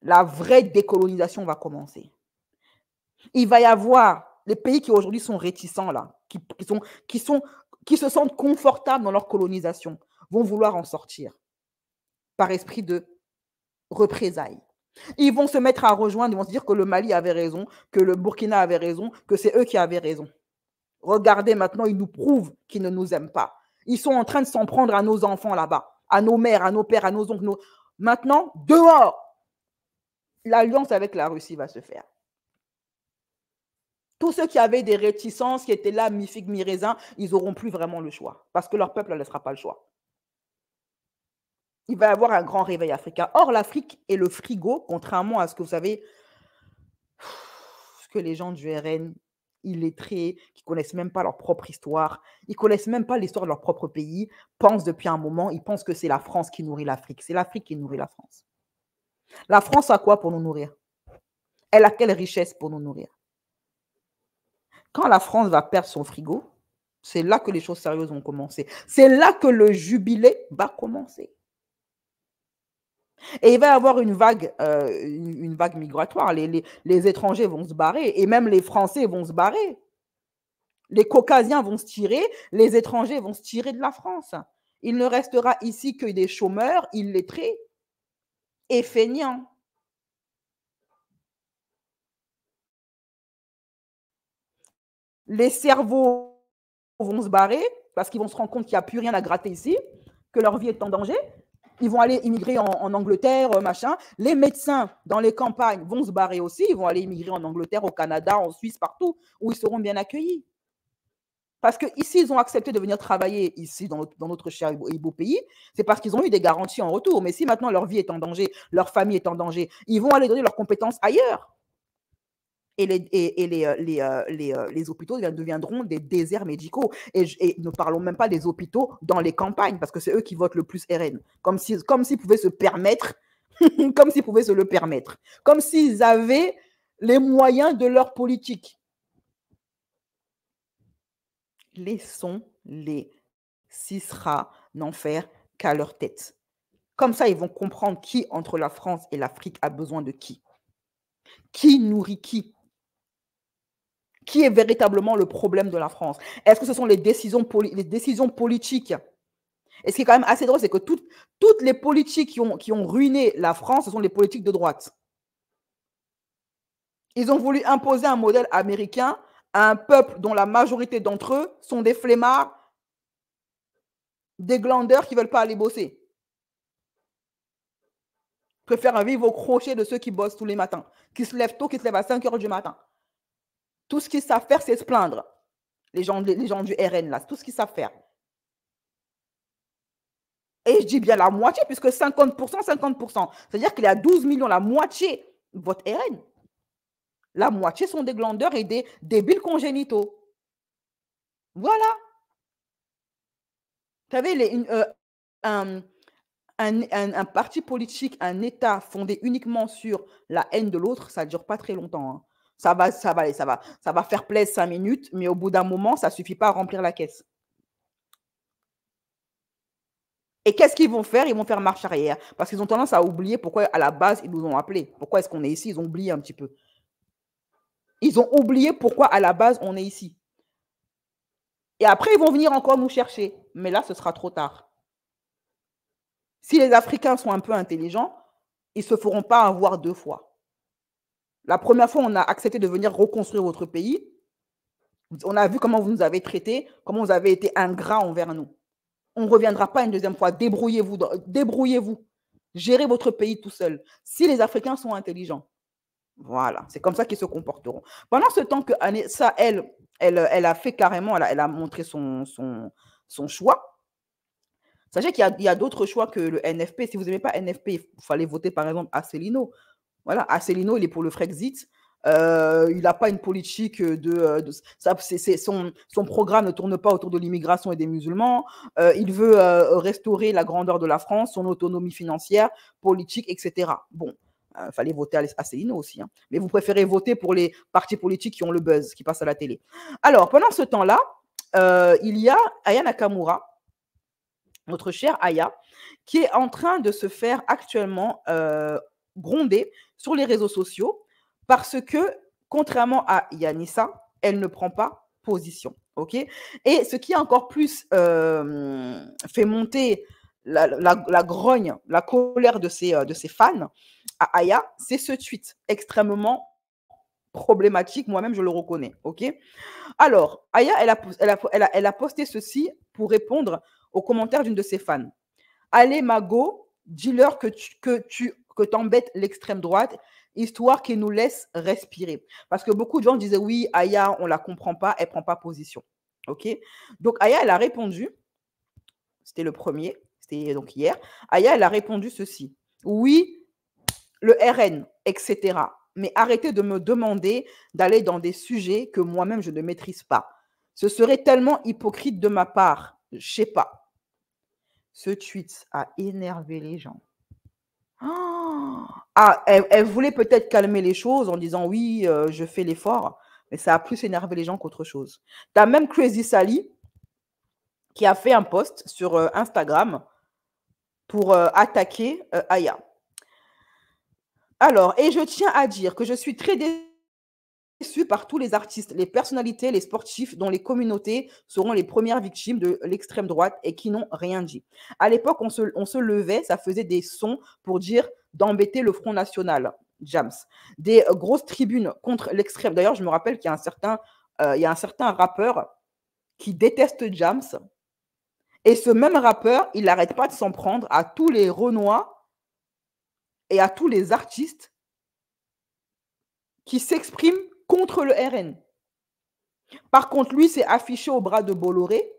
la vraie décolonisation va commencer. Il va y avoir les pays qui aujourd'hui sont réticents, là, qui se sentent confortables dans leur colonisation, vont vouloir en sortir par esprit de représailles. Ils vont se mettre à rejoindre, ils vont se dire que le Mali avait raison, que le Burkina avait raison, que c'est eux qui avaient raison. Regardez maintenant, ils nous prouvent qu'ils ne nous aiment pas. Ils sont en train de s'en prendre à nos enfants là-bas, à nos mères, à nos pères, à nos oncles. Maintenant, dehors, l'alliance avec la Russie va se faire. Tous ceux qui avaient des réticences, qui étaient là, mi-figue, mi-raisin, ils n'auront plus vraiment le choix parce que leur peuple ne laissera pas le choix. Il va y avoir un grand réveil africain. Or, l'Afrique est le frigo, contrairement à ce que vous savez, ce que les gens du RN, illettrés, qui ne connaissent même pas leur propre histoire, ils ne connaissent même pas l'histoire de leur propre pays, pensent depuis un moment, ils pensent que c'est la France qui nourrit l'Afrique. C'est l'Afrique qui nourrit la France. La France a quoi pour nous nourrir? Elle a quelle richesse pour nous nourrir? Quand la France va perdre son frigo, c'est là que les choses sérieuses vont commencer. C'est là que le jubilé va commencer. Et il va y avoir une vague migratoire. Les étrangers vont se barrer et même les Français vont se barrer. Les Caucasiens vont se tirer, les étrangers vont se tirer de la France. Il ne restera ici que des chômeurs, illettrés et feignants. Les cerveaux vont se barrer parce qu'ils vont se rendre compte qu'il n'y a plus rien à gratter ici, que leur vie est en danger. Ils vont aller immigrer en Angleterre, machin. Les médecins dans les campagnes vont se barrer aussi. Ils vont aller immigrer en Angleterre, au Canada, en Suisse, partout, où ils seront bien accueillis. Parce qu'ici, ils ont accepté de venir travailler ici dans notre cher et beau pays, c'est parce qu'ils ont eu des garanties en retour. Mais si maintenant leur vie est en danger, leur famille est en danger, ils vont aller donner leurs compétences ailleurs. Et les hôpitaux deviendront des déserts médicaux. Et ne parlons même pas des hôpitaux dans les campagnes, parce que c'est eux qui votent le plus RN. Comme s'ils pouvaient se permettre, comme s'ils pouvaient se le permettre, comme s'ils avaient les moyens de leur politique. Laissons-les Sisra n'en faire qu'à leur tête. Comme ça, ils vont comprendre qui, entre la France et l'Afrique, a besoin de qui. Qui nourrit qui? Qui est véritablement le problème de la France? Est-ce que ce sont les décisions politiques? Et ce qui est quand même assez drôle, c'est que toutes les politiques qui ont ruiné la France, ce sont les politiques de droite. Ils ont voulu imposer un modèle américain à un peuple dont la majorité d'entre eux sont des flemmards, des glandeurs qui ne veulent pas aller bosser. Ils préfèrent vivre au crochet de ceux qui bossent tous les matins, qui se lèvent tôt, qui se lèvent à 5 h du matin. Tout ce qu'ils savent faire, c'est se plaindre. Les gens du RN, là, tout ce qu'ils savent faire. Et je dis bien la moitié, puisque 50%, 50%. C'est-à-dire qu'il y a 12 millions, la moitié votent RN. La moitié sont des glandeurs et des débiles congénitaux. Voilà. Vous savez, un parti politique, un État fondé uniquement sur la haine de l'autre, ça ne dure pas très longtemps. Hein. Ça va faire plaisir 5 minutes, mais au bout d'un moment, ça ne suffit pas à remplir la caisse. Et qu'est-ce qu'ils vont faire? Ils vont faire marche arrière. Parce qu'ils ont tendance à oublier pourquoi, à la base, ils nous ont appelés. Pourquoi est-ce qu'on est ici? Ils ont oublié un petit peu. Ils ont oublié pourquoi, à la base, on est ici. Et après, ils vont venir encore nous chercher. Mais là, ce sera trop tard. Si les Africains sont un peu intelligents, ils ne se feront pas avoir 2 fois. La première fois, on a accepté de venir reconstruire votre pays. On a vu comment vous nous avez traités, comment vous avez été ingrats envers nous. On ne reviendra pas une deuxième fois. Débrouillez-vous. Débrouillez-vous. Gérez votre pays tout seul. Si les Africains sont intelligents. Voilà. C'est comme ça qu'ils se comporteront. Pendant ce temps que Anessa, elle a fait carrément, elle a montré son choix. Sachez qu'il y a d'autres choix que le NFP. Si vous n'aimez pas NFP, il fallait voter par exemple Asselineau. Voilà, Asselineau, il est pour le Frexit. Il n'a pas une politique son programme ne tourne pas autour de l'immigration et des musulmans. Il veut restaurer la grandeur de la France, son autonomie financière, politique, etc. Bon, il fallait voter Asselineau aussi. Hein. Mais vous préférez voter pour les partis politiques qui ont le buzz, qui passent à la télé. Alors, pendant ce temps-là, il y a Aya Nakamura, notre chère Aya, qui est en train de se faire actuellement gronder sur les réseaux sociaux parce que, contrairement à Yanissa, elle ne prend pas position. Okay? Et ce qui a encore plus fait monter la grogne, la colère de ses fans à Aya, c'est ce tweet extrêmement problématique. Moi-même, je le reconnais. Okay? Alors, Aya, elle a posté ceci pour répondre aux commentaires d'une de ses fans. Allez, Mago, dis-leur que t'embêtes l'extrême droite, histoire qu'ils nous laisse respirer. Parce que beaucoup de gens disaient, oui, Aya, on ne la comprend pas, elle ne prend pas position. OK? Donc, Aya, elle a répondu, c'était le premier, c'était donc hier, Aya, elle a répondu ceci. Oui, le RN, etc. Mais arrêtez de me demander d'aller dans des sujets que moi-même, je ne maîtrise pas. Ce serait tellement hypocrite de ma part. Je ne sais pas. Ce tweet a énervé les gens. Elle voulait peut-être calmer les choses en disant oui, je fais l'effort, mais ça a plus énervé les gens qu'autre chose. Tu as même Crazy Sally qui a fait un post sur Instagram pour attaquer Aya. Alors, et je tiens à dire que je suis très déçue par tous les artistes, les personnalités, les sportifs dont les communautés seront les premières victimes de l'extrême droite et qui n'ont rien dit. À l'époque, on se levait, ça faisait des sons pour dire d'embêter le Front National, Jams. Des grosses tribunes contre l'extrême. D'ailleurs, je me rappelle qu'il y a un certain rappeur qui déteste Jams. Et ce même rappeur, il n'arrête pas de s'en prendre à tous les Renois et à tous les artistes qui s'expriment contre le RN. Par contre, lui s'est affiché au bras de Bolloré.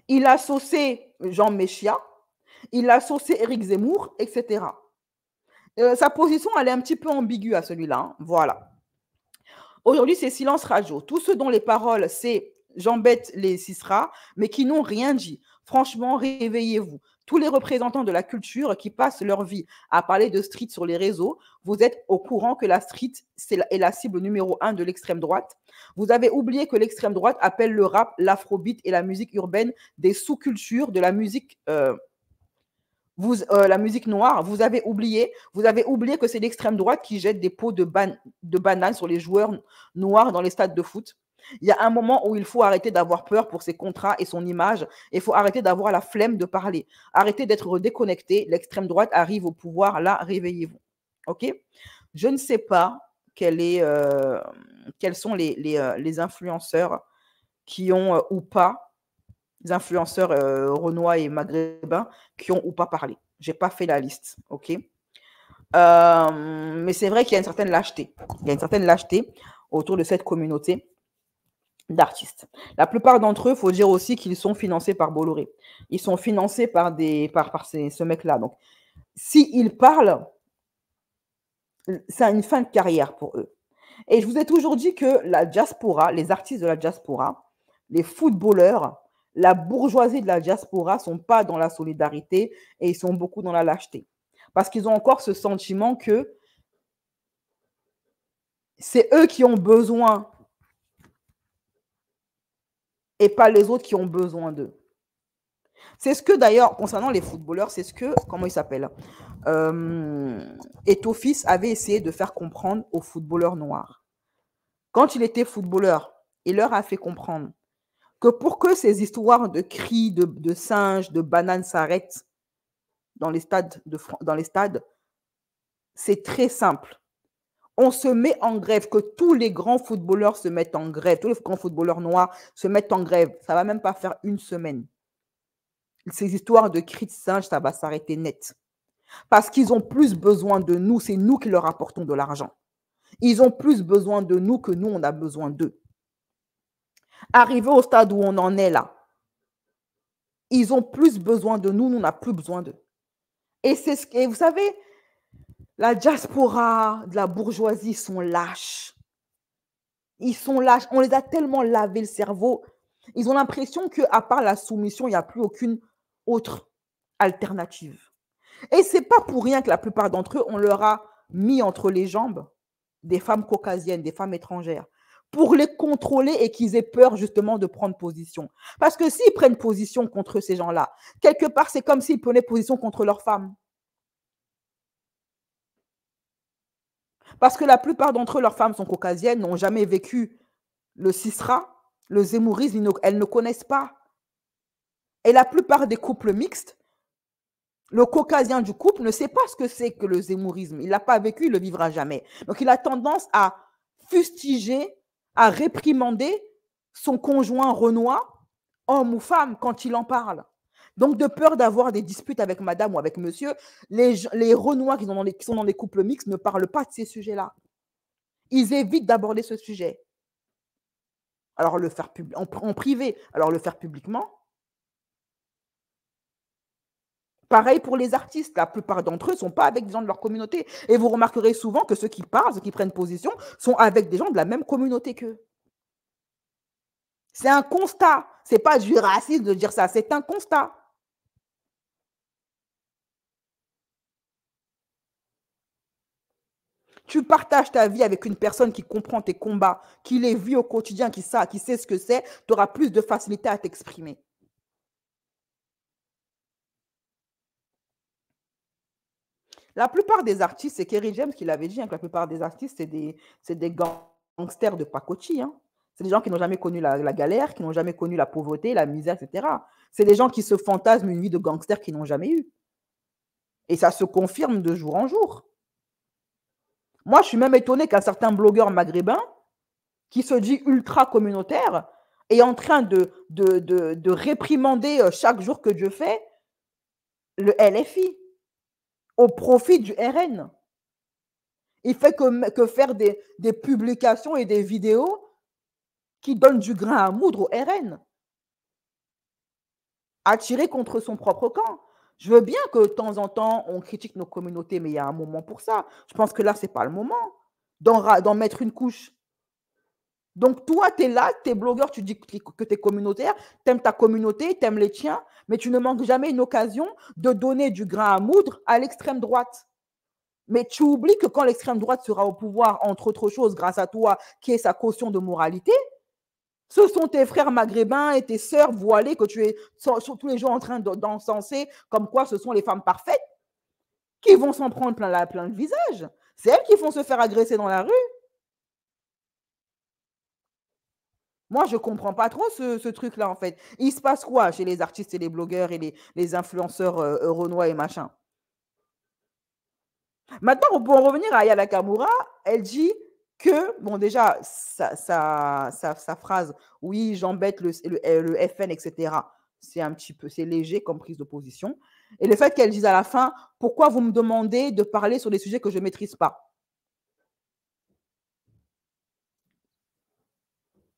Il a saucé Jean Messia. Il a saucé Éric Zemmour, etc. Sa position, elle est un petit peu ambiguë à celui-là. Hein. Voilà. Aujourd'hui, c'est silence radio. Tous ceux dont les paroles, c'est j'embête les Sisra, mais qui n'ont rien dit. Franchement, réveillez-vous. Tous les représentants de la culture qui passent leur vie à parler de street sur les réseaux, vous êtes au courant que la street est la cible numéro 1 de l'extrême droite. Vous avez oublié que l'extrême droite appelle le rap, l'afrobeat et la musique urbaine des sous-cultures de la musique la musique noire, vous avez oublié que c'est l'extrême droite qui jette des pots de bananes sur les joueurs noirs dans les stades de foot. Il y a un moment où il faut arrêter d'avoir peur pour ses contrats et son image. Il faut arrêter d'avoir la flemme de parler. Arrêtez d'être déconnecté. L'extrême droite arrive au pouvoir. Là, réveillez-vous. OK? Je ne sais pas quels sont les influenceurs qui ont ou pas les influenceurs renois et maghrébins qui ont ou pas parlé. Je n'ai pas fait la liste, ok. Mais c'est vrai qu'il y a une certaine lâcheté. Il y a une certaine lâcheté autour de cette communauté d'artistes. La plupart d'entre eux, il faut dire aussi qu'ils sont financés par Bolloré. Ils sont financés par ce mec-là. Donc, s'ils parlent, c'est une fin de carrière pour eux. Et je vous ai toujours dit que la diaspora, les artistes de la diaspora, les footballeurs, la bourgeoisie de la diaspora ne sont pas dans la solidarité et ils sont beaucoup dans la lâcheté. Parce qu'ils ont encore ce sentiment que c'est eux qui ont besoin et pas les autres qui ont besoin d'eux. C'est ce que d'ailleurs, concernant les footballeurs, c'est ce que, comment il s'appelle, Eto'o avait essayé de faire comprendre aux footballeurs noirs. Quand il était footballeur, il leur a fait comprendre que pour que ces histoires de cris, de singes, de bananes s'arrêtent dans les stades, c'est très simple. On se met en grève, que tous les grands footballeurs se mettent en grève, tous les grands footballeurs noirs se mettent en grève. Ça ne va même pas faire une semaine. Ces histoires de cris de singes, ça va s'arrêter net. Parce qu'ils ont plus besoin de nous, c'est nous qui leur apportons de l'argent. Ils ont plus besoin de nous que nous, on a besoin d'eux. Arrivé au stade où on en est là, ils ont plus besoin de nous, nous, on n'a plus besoin d'eux. Et vous savez, la diaspora de la bourgeoisie sont lâches. Ils sont lâches. On les a tellement lavé le cerveau. Ils ont l'impression qu'à part la soumission, il n'y a plus aucune autre alternative. Et ce n'est pas pour rien que la plupart d'entre eux, on leur a mis entre les jambes des femmes caucasiennes, des femmes étrangères, pour les contrôler et qu'ils aient peur justement de prendre position. Parce que s'ils prennent position contre ces gens-là, quelque part, c'est comme s'ils prenaient position contre leurs femmes. Parce que la plupart d'entre eux, leurs femmes sont caucasiennes, n'ont jamais vécu le Sisra, le zémourisme, elles ne connaissent pas. Et la plupart des couples mixtes, le caucasien du couple ne sait pas ce que c'est que le zémourisme. Il ne l'a pas vécu, il ne le vivra jamais. Donc, il a tendance à fustiger, à réprimander son conjoint renois, homme ou femme, quand il en parle. Donc, de peur d'avoir des disputes avec madame ou avec monsieur, les renois qui sont dans les couples mixtes ne parlent pas de ces sujets-là. Ils évitent d'aborder ce sujet. Alors, le faire en privé, alors le faire publiquement. Pareil pour les artistes, la plupart d'entre eux ne sont pas avec des gens de leur communauté. Et vous remarquerez souvent que ceux qui parlent, ceux qui prennent position, sont avec des gens de la même communauté qu'eux. C'est un constat. Ce n'est pas du racisme de dire ça, c'est un constat. Tu partages ta vie avec une personne qui comprend tes combats, qui les vit au quotidien, qui sait ce que c'est, tu auras plus de facilité à t'exprimer. La plupart des artistes, c'est Kerry James qui l'avait dit, hein, que la plupart des artistes, c'est des gangsters de pacotille. Hein. C'est des gens qui n'ont jamais connu la galère, qui n'ont jamais connu la pauvreté, la misère, etc. C'est des gens qui se fantasment une vie de gangsters qu'ils n'ont jamais eue. Et ça se confirme de jour en jour. Moi, je suis même étonné qu'un certain blogueur maghrébin, qui se dit ultra communautaire, est en train de réprimander chaque jour que Dieu fait le LFI. Au profit du RN. Il fait que faire des publications et des vidéos qui donne du grain à moudre au RN, à tirer contre son propre camp. Je veux bien que de temps en temps, on critique nos communautés, mais il y a un moment pour ça. Je pense que là, ce n'est pas le moment d'en mettre une couche. Donc, toi, tu es là, tu es blogueur, tu dis que tu es communautaire, tu aimes ta communauté, tu aimes les tiens, mais tu ne manques jamais une occasion de donner du grain à moudre à l'extrême droite. Mais tu oublies que quand l'extrême droite sera au pouvoir, entre autres choses, grâce à toi, qui est sa caution de moralité, ce sont tes frères maghrébins et tes sœurs voilées que tu es tous les jours en train d'encenser, comme quoi ce sont les femmes parfaites, qui vont s'en prendre plein le visage. C'est elles qui vont se faire agresser dans la rue. Moi, je ne comprends pas trop ce truc-là, en fait. Il se passe quoi chez les artistes et les blogueurs et les influenceurs renois et machin? Maintenant, on peut en revenir à Aya Nakamura. Elle dit que, bon, déjà, sa phrase, oui, j'embête le FN, etc., c'est un petit peu, c'est léger comme prise de position. Et le fait qu'elle dise à la fin, pourquoi vous me demandez de parler sur des sujets que je ne maîtrise pas?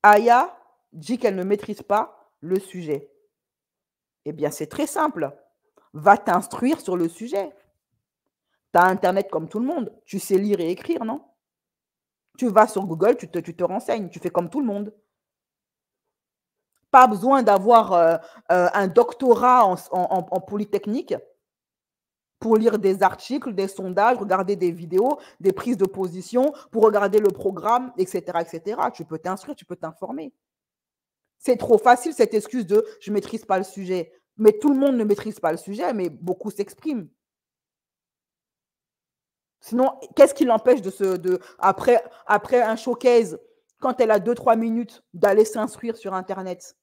Aya dit qu'elle ne maîtrise pas le sujet. Eh bien, c'est très simple. Va t'instruire sur le sujet. Tu as Internet comme tout le monde. Tu sais lire et écrire, non? Tu vas sur Google, tu te renseignes. Tu fais comme tout le monde. Pas besoin d'avoir un doctorat en Polytechnique pour lire des articles, des sondages, regarder des vidéos, des prises de position, pour regarder le programme, etc., etc. Tu peux t'instruire, tu peux t'informer. C'est trop facile cette excuse de « je ne maîtrise pas le sujet ». Mais tout le monde ne maîtrise pas le sujet, mais beaucoup s'expriment. Sinon, qu'est-ce qui l'empêche après un showcase, quand elle a 2-3 minutes, d'aller s'instruire sur Internet?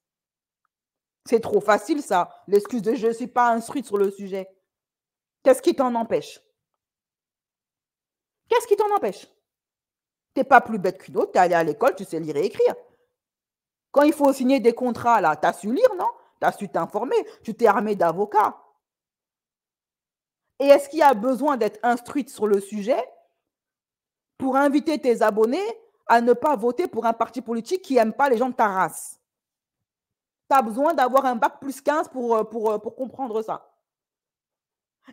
C'est trop facile, ça. L'excuse de « je ne suis pas instruite sur le sujet ». Qu'est-ce qui t'en empêche? Qu'est-ce qui t'en empêche? Tu n'es pas plus bête qu'une autre, tu es allé à l'école, tu sais lire et écrire. Quand il faut signer des contrats, là, tu as su lire, non? Tu as su t'informer, tu t'es armé d'avocats. Et est-ce qu'il y a besoin d'être instruite sur le sujet pour inviter tes abonnés à ne pas voter pour un parti politique qui n'aime pas les gens de ta race? Tu as besoin d'avoir un bac plus 15 pour comprendre ça.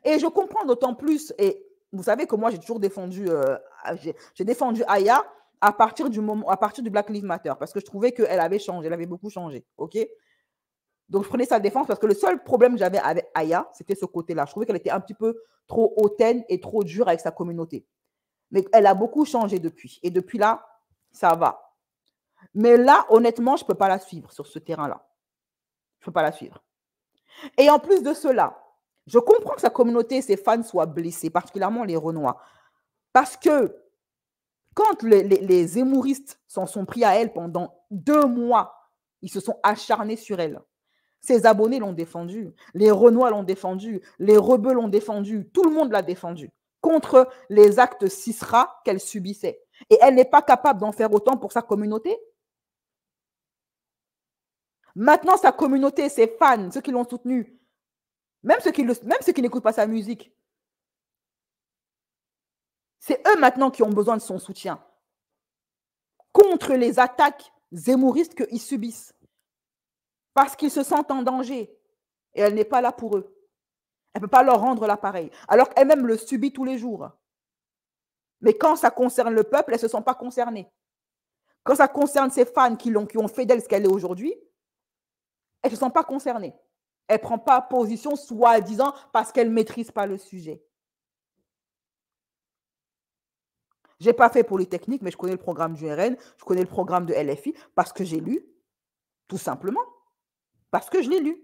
Et je comprends d'autant plus, et vous savez que moi, j'ai toujours défendu, j'ai défendu Aya à partir du Black Lives Matter, parce que je trouvais qu'elle avait changé, elle avait beaucoup changé, ok? Donc, je prenais sa défense parce que le seul problème que j'avais avec Aya, c'était ce côté-là. Je trouvais qu'elle était un petit peu trop hautaine et trop dure avec sa communauté. Mais elle a beaucoup changé depuis. Et depuis là, ça va. Mais là, honnêtement, je ne peux pas la suivre sur ce terrain-là. Je ne peux pas la suivre. Et en plus de cela, je comprends que sa communauté, ses fans soient blessés, particulièrement les Renois. Parce que quand les zémouristes s'en sont pris à elle pendant 2 mois, ils se sont acharnés sur elle. Ses abonnés l'ont défendue, les Renois l'ont défendue, les rebeux l'ont défendue, tout le monde l'a défendue contre les actes cisra qu'elle subissait. Et elle n'est pas capable d'en faire autant pour sa communauté. Maintenant, sa communauté, ses fans, ceux qui l'ont soutenue, même ceux qui n'écoutent pas sa musique, c'est eux maintenant qui ont besoin de son soutien contre les attaques zémouristes qu'ils subissent. Parce qu'ils se sentent en danger. Et elle n'est pas là pour eux. Elle ne peut pas leur rendre l'appareil. Alors qu'elle-même le subit tous les jours. Mais quand ça concerne le peuple, elle ne se sent pas concernée. Quand ça concerne ses fans qui ont fait d'elle ce qu'elle est aujourd'hui, elle ne se sent pas concernée. Elle ne prend pas position, soi-disant, parce qu'elle ne maîtrise pas le sujet. Je n'ai pas fait Polytechnique, mais je connais le programme du RN, je connais le programme de LFI, parce que j'ai lu, tout simplement. Parce que je l'ai lu.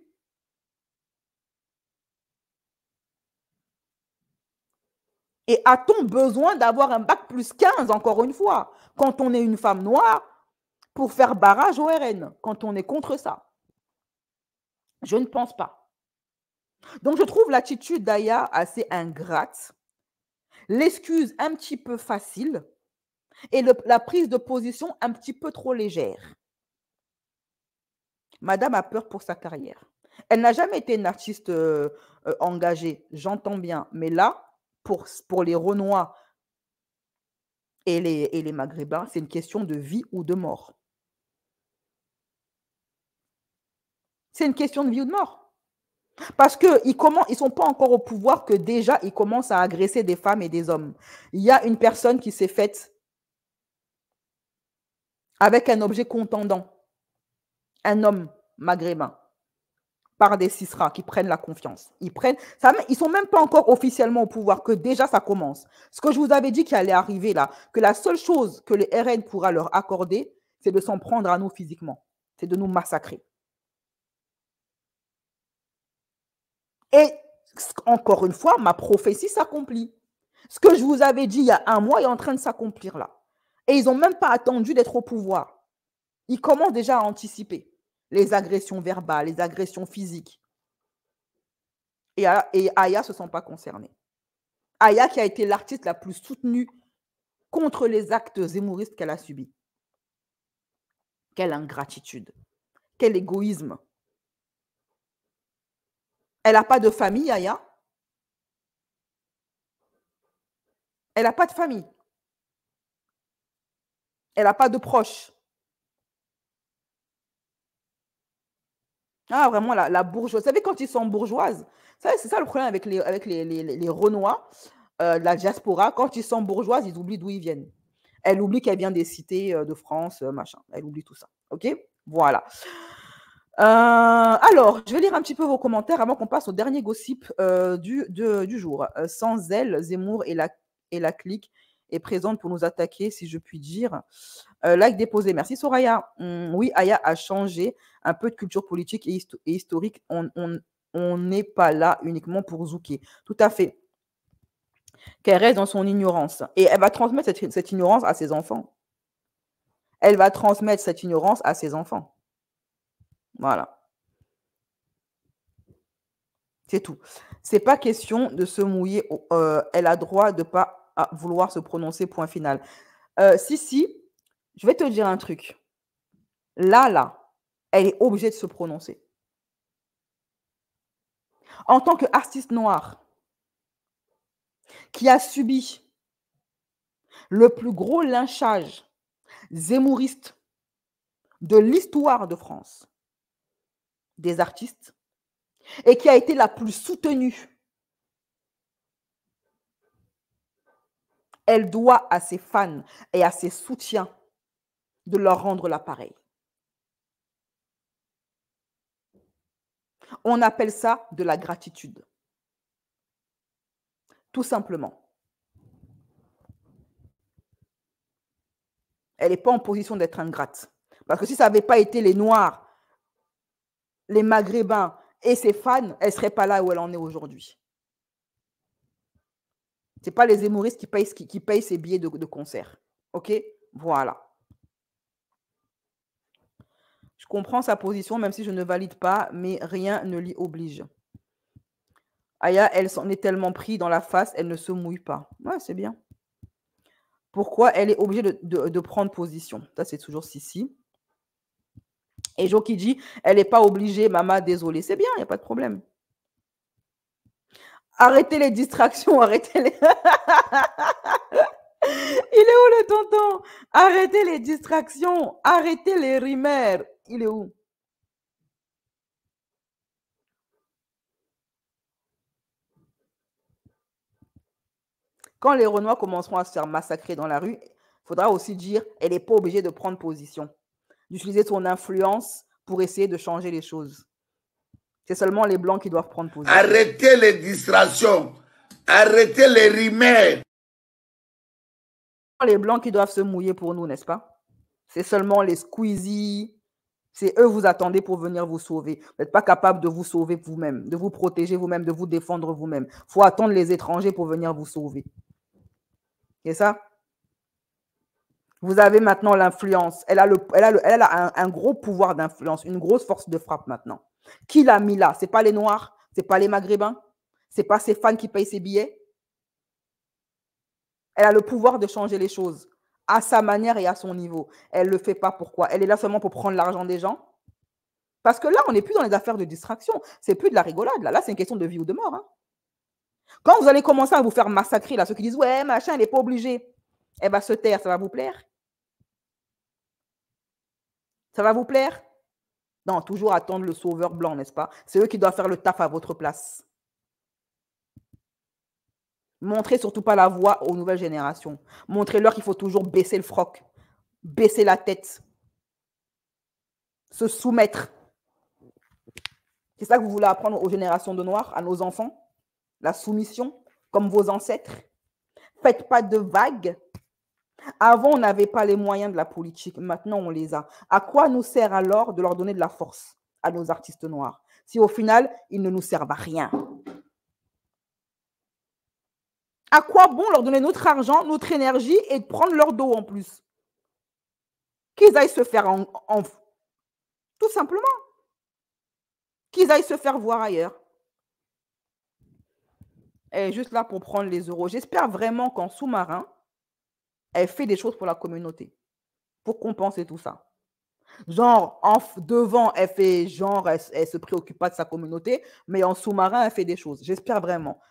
Et a-t-on besoin d'avoir un bac plus 15, encore une fois, quand on est une femme noire, pour faire barrage au RN, quand on est contre ça? Je ne pense pas. Donc, je trouve l'attitude d'Aya assez ingrate, l'excuse un petit peu facile et la prise de position un petit peu trop légère. Madame a peur pour sa carrière. Elle n'a jamais été une artiste engagée, j'entends bien. Mais là, pour les Renois et les Maghrébins, c'est une question de vie ou de mort. C'est une question de vie ou de mort. Parce qu'ils ne sont pas encore au pouvoir que déjà, ils commencent à agresser des femmes et des hommes. Il y a une personne qui s'est faite avec un objet contendant, un homme maghrébin, par des Sisra qui prennent la confiance. Ils ne sont même pas encore officiellement au pouvoir, que déjà ça commence. Ce que je vous avais dit qui allait arriver là, que la seule chose que le RN pourra leur accorder, c'est de s'en prendre à nous physiquement. C'est de nous massacrer. Et encore une fois, ma prophétie s'accomplit. Ce que je vous avais dit il y a un mois est en train de s'accomplir là. Et ils n'ont même pas attendu d'être au pouvoir. Ils commencent déjà à anticiper les agressions verbales, les agressions physiques. Et Aya ne se sent pas concernée. Aya qui a été l'artiste la plus soutenue contre les actes zémouristes qu'elle a subis. Quelle ingratitude. Quel égoïsme. Elle n'a pas de famille, Aya. Elle n'a pas de famille. Elle n'a pas de proches. Ah, vraiment, la bourgeoise. Vous savez, quand ils sont bourgeoises, c'est ça le problème avec les Renois, la diaspora. Quand ils sont bourgeoises, ils oublient d'où ils viennent. Elle oublie qu'elle vient des cités de France, machin. Elle oublie tout ça. OK? Voilà. Alors, je vais lire un petit peu vos commentaires avant qu'on passe au dernier gossip du jour. Sans elle, Zemmour et la clique est présente pour nous attaquer, si je puis dire. Like déposé. Merci Soraya. Oui, Aya a changé un peu de culture politique et historique. On n'est pas là uniquement pour zouker. Tout à fait. Qu'elle reste dans son ignorance. Et elle va transmettre cette ignorance à ses enfants. Elle va transmettre cette ignorance à ses enfants. Voilà. C'est tout. C'est pas question de se mouiller. Elle a droit de ne pas vouloir se prononcer, point final. Si, je vais te dire un truc. Là, elle est obligée de se prononcer. En tant qu'artiste noir qui a subi le plus gros lynchage zémouriste de l'histoire de France, des artistes, et qui a été la plus soutenue, elle doit à ses fans et à ses soutiens de leur rendre l'appareil. On appelle ça de la gratitude. Tout simplement. Elle n'est pas en position d'être ingrate. Parce que si ça n'avait pas été les Noirs, les Maghrébins et ses fans, elle ne serait pas là où elle en est aujourd'hui. Ce n'est pas les humoristes qui payent ses billets de concert. OK? Voilà. Je comprends sa position, même si je ne valide pas, mais rien ne l'y oblige. Aya, elle s'en est tellement pris dans la face, elle ne se mouille pas. Ouais, c'est bien. Pourquoi elle est obligée de prendre position? Ça, c'est toujours Sissi. Et Jo qui dit, elle n'est pas obligée, maman, désolée. C'est bien, il n'y a pas de problème. Arrêtez les distractions, arrêtez les... Il est où le tonton? Arrêtez les distractions, arrêtez les rimères. Il est où? Quand les Renois commenceront à se faire massacrer dans la rue, il faudra aussi dire, elle n'est pas obligée de prendre position, d'utiliser son influence pour essayer de changer les choses. C'est seulement les Blancs qui doivent prendre position. Arrêtez les distractions, arrêtez les rimères. Les Blancs qui doivent se mouiller pour nous, n'est-ce pas? C'est seulement les Squeezie. C'est eux vous attendez pour venir vous sauver. Vous n'êtes pas capable de vous sauver vous-même, de vous protéger vous-même, de vous défendre vous-même. Il faut attendre les étrangers pour venir vous sauver. C'est ça? Vous avez maintenant l'influence. Elle a un gros pouvoir d'influence, une grosse force de frappe maintenant. Qui l'a mis là? Ce n'est pas les Noirs, ce n'est pas les Maghrébins, ce n'est pas ses fans qui payent ses billets. Elle a le pouvoir de changer les choses à sa manière et à son niveau. Elle ne le fait pas. Pourquoi? Elle est là seulement pour prendre l'argent des gens. Parce que là, on n'est plus dans les affaires de distraction. Ce n'est plus de la rigolade. Là, c'est une question de vie ou de mort. Hein. Quand vous allez commencer à vous faire massacrer, là, ceux qui disent « Ouais, machin, elle n'est pas obligée », elle va se taire. Ça va vous plaire? Ça va vous plaire? Non, toujours attendre le sauveur blanc, n'est-ce pas? C'est eux qui doivent faire le taf à votre place. Montrez surtout pas la voie aux nouvelles générations. Montrez-leur qu'il faut toujours baisser le froc, baisser la tête, se soumettre. C'est ça que vous voulez apprendre aux générations de Noirs, à nos enfants? La soumission, comme vos ancêtres? Faites pas de vagues. Avant, on n'avait pas les moyens de la politique. Maintenant, on les a. À quoi nous sert alors de leur donner de la force à nos artistes noirs, si au final, ils ne nous servent à rien? À quoi bon leur donner notre argent, notre énergie et de prendre leur dos en plus? Qu'ils aillent se faire tout simplement. Qu'ils aillent se faire voir ailleurs. Elle est juste là pour prendre les euros. J'espère vraiment qu'en sous-marin, elle fait des choses pour la communauté, pour compenser tout ça. Genre, devant, elle fait genre, elle se préoccupe pas de sa communauté, mais en sous-marin, elle fait des choses. J'espère vraiment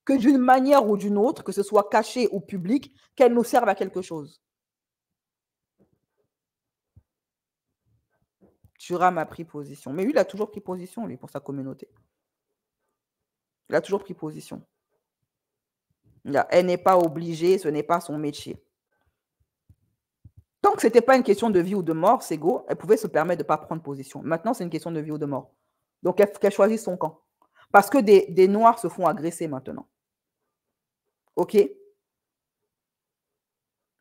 que d'une manière ou d'une autre, que ce soit caché ou public, qu'elle nous serve à quelque chose. Thuram a pris position. Mais lui, il a toujours pris position, lui, pour sa communauté. Il a toujours pris position. Elle n'est pas obligée, ce n'est pas son métier. Tant que ce n'était pas une question de vie ou de mort, Sego, elle pouvait se permettre de ne pas prendre position. Maintenant, c'est une question de vie ou de mort. Donc, qu'elle choisisse son camp. Parce que des Noirs se font agresser maintenant. OK?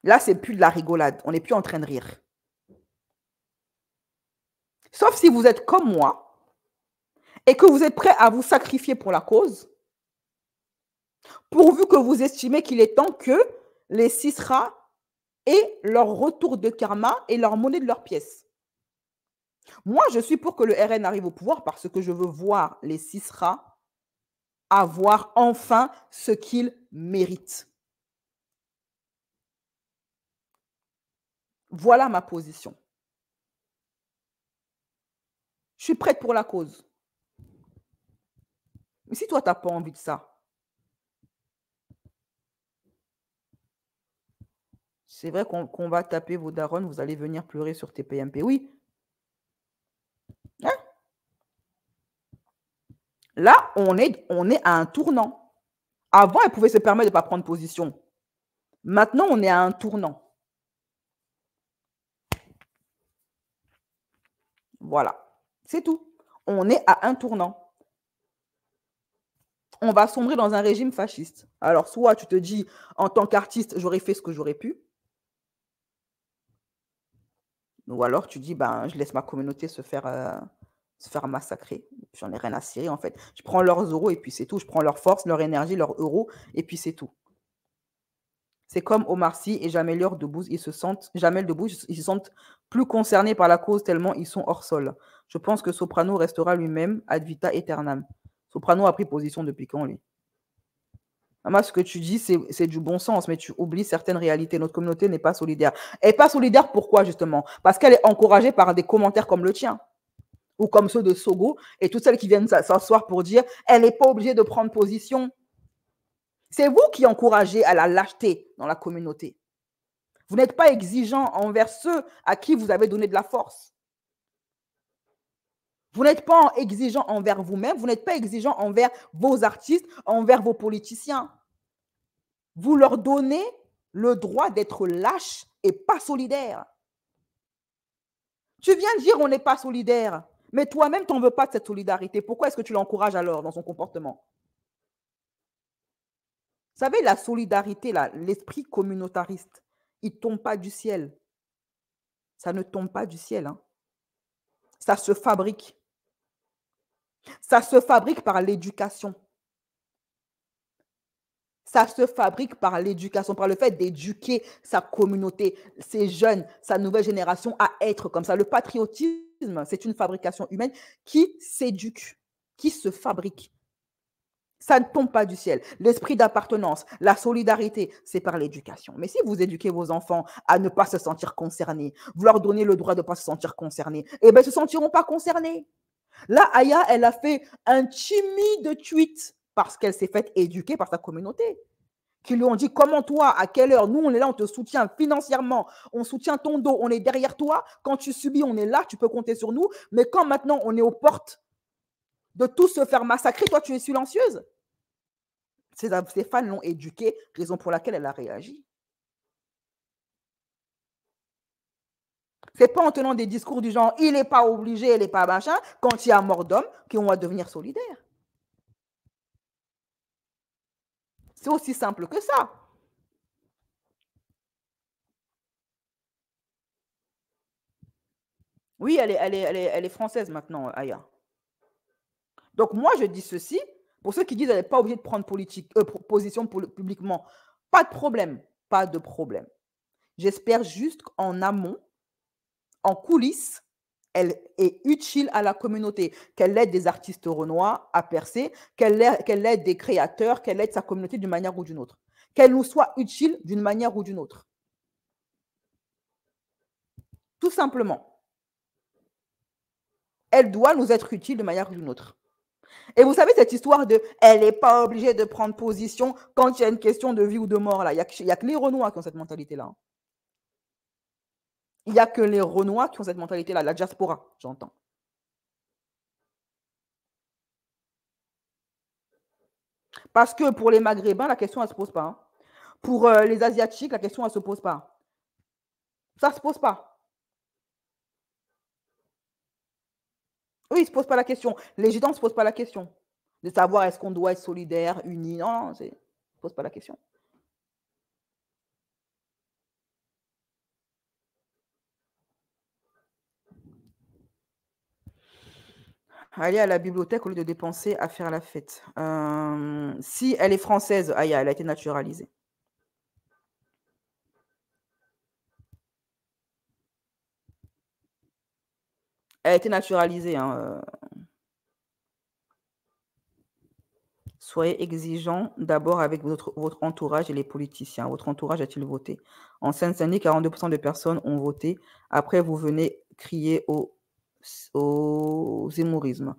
Là, c'est plus de la rigolade. On n'est plus en train de rire. Sauf si vous êtes comme moi et que vous êtes prêt à vous sacrifier pour la cause, pourvu que vous estimez qu'il est temps que les Sisra aient leur retour de karma et leur monnaie de leurs pièces. Moi, je suis pour que le RN arrive au pouvoir parce que je veux voir les Sisra avoir enfin ce qu'ils méritent. Voilà ma position. Je suis prête pour la cause. Mais si toi, tu n'as pas envie de ça, c'est vrai qu'on va taper vos darons, vous allez venir pleurer sur TPMP. Oui. Hein? Là, on est à un tournant. Avant, elle pouvait se permettre de ne pas prendre position. Maintenant, on est à un tournant. Voilà. C'est tout. On est à un tournant. On va sombrer dans un régime fasciste. Alors, soit tu te dis, en tant qu'artiste, j'aurais fait ce que j'aurais pu. Ou alors, tu dis, ben, je laisse ma communauté se faire massacrer. J'en ai rien à cirer, en fait. Je prends leurs euros et puis c'est tout. Je prends leur force, leur énergie, leurs euros et puis c'est tout. C'est comme Omar Sy et Jamel Debbouze, ils se sentent plus concernés par la cause tellement ils sont hors sol. Je pense que Soprano restera lui-même ad vita aeternam. Soprano a pris position depuis quand, lui? Maman, ce que tu dis, c'est du bon sens, mais tu oublies certaines réalités. Notre communauté n'est pas solidaire. Elle n'est pas solidaire pourquoi, justement? Parce qu'elle est encouragée par des commentaires comme le tien ou comme ceux de Sogo et toutes celles qui viennent s'asseoir pour dire elle n'est pas obligée de prendre position. C'est vous qui encouragez à la lâcheté dans la communauté. Vous n'êtes pas exigeant envers ceux à qui vous avez donné de la force. Vous n'êtes pas exigeant envers vous-même, vous n'êtes pas exigeant envers vos artistes, envers vos politiciens. Vous leur donnez le droit d'être lâches et pas solidaires. Tu viens de dire on n'est pas solidaire, mais toi-même, tu n'en veux pas de cette solidarité. Pourquoi est-ce que tu l'encourages alors dans son comportement? Vous savez, la solidarité, l'esprit communautariste, il ne tombe pas du ciel. Ça ne tombe pas du ciel. Hein. Ça se fabrique. Ça se fabrique par l'éducation. Ça se fabrique par l'éducation, par le fait d'éduquer sa communauté, ses jeunes, sa nouvelle génération à être comme ça. Le patriotisme, c'est une fabrication humaine qui s'éduque, qui se fabrique. Ça ne tombe pas du ciel. L'esprit d'appartenance, la solidarité, c'est par l'éducation. Mais si vous éduquez vos enfants à ne pas se sentir concernés, vous leur donnez le droit de ne pas se sentir concernés, eh bien, ils ne se sentiront pas concernés. Là, Aya, elle a fait un timide tweet parce qu'elle s'est faite éduquer par sa communauté. qui lui ont dit comment toi, à quelle heure, nous on est là, on te soutient financièrement, on soutient ton dos, on est derrière toi. Quand tu subis, on est là, tu peux compter sur nous. Mais quand maintenant on est aux portes de tous se faire massacrer, toi tu es silencieuse. Ses fans l'ont éduquée, raison pour laquelle elle a réagi. C'est pas en tenant des discours du genre il n'est pas obligé, il n'est pas machin, quand il y a mort d'homme, qu'on va devenir solidaire. C'est aussi simple que ça. Oui, elle est française maintenant, Aya. Donc moi, je dis ceci, pour ceux qui disent qu'elle n'est pas obligée de prendre position publiquement, pas de problème, pas de problème. J'espère juste qu'en amont, en coulisses, elle est utile à la communauté, qu'elle aide des artistes renois à percer, qu'elle aide des créateurs, qu'elle aide sa communauté d'une manière ou d'une autre. Qu'elle nous soit utile d'une manière ou d'une autre. Tout simplement. Elle doit nous être utile d'une manière ou d'une autre. Et vous savez, cette histoire de « elle n'est pas obligée de prendre position quand il y a une question de vie ou de mort », là, il n'y a que les Renois qui ont cette mentalité-là. Il n'y a que les Renois qui ont cette mentalité-là, la diaspora, j'entends. Parce que pour les Maghrébins, la question, elle ne se pose pas. Hein. Pour les Asiatiques, la question, elle ne se pose pas. Ça ne se pose pas. Oui, ils ne se posent pas la question. Les Gitans ne se posent pas la question de savoir est-ce qu'on doit être solidaire, unis. Non, ils ne se posent pas la question. Aller à la bibliothèque au lieu de dépenser à faire la fête. Si elle est française, Aya, elle a été naturalisée. Elle a été naturalisée. Hein. Soyez exigeants d'abord avec votre entourage et les politiciens. Votre entourage a-t-il voté? En Seine-Saint-Denis, 42% de personnes ont voté. Après, vous venez crier au zémourisme.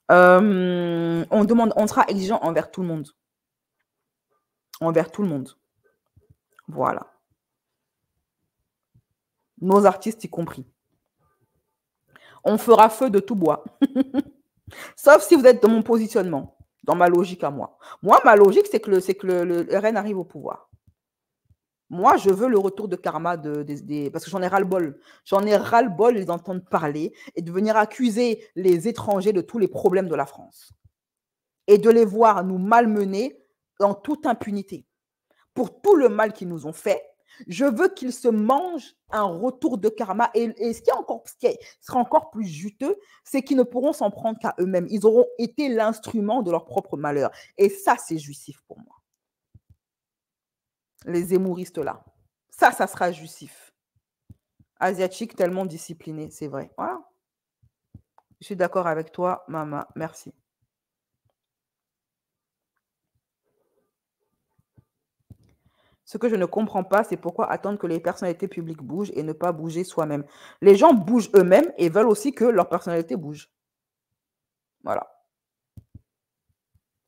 On sera exigeant envers tout le monde. Envers tout le monde. Voilà. Nos artistes y compris. On fera feu de tout bois. Sauf si vous êtes dans mon positionnement, dans ma logique à moi. Moi, ma logique, c'est que le RN arrive au pouvoir. Moi, je veux le retour de karma parce que j'en ai ras-le-bol. J'en ai ras-le-bol de les entendre parler et de venir accuser les étrangers de tous les problèmes de la France. Et de les voir nous malmener en toute impunité. Pour tout le mal qu'ils nous ont fait, je veux qu'ils se mangent un retour de karma. Et ce qui sera encore plus juteux, c'est qu'ils ne pourront s'en prendre qu'à eux-mêmes. Ils auront été l'instrument de leur propre malheur. Et ça, c'est jouissif pour moi. Les zémouristes là. Ça sera jouissif. Asiatique, tellement discipliné, c'est vrai. Voilà. Je suis d'accord avec toi, Mama. Merci. Ce que je ne comprends pas, c'est pourquoi attendre que les personnalités publiques bougent et ne pas bouger soi-même. Les gens bougent eux-mêmes et veulent aussi que leur personnalité bouge. Voilà.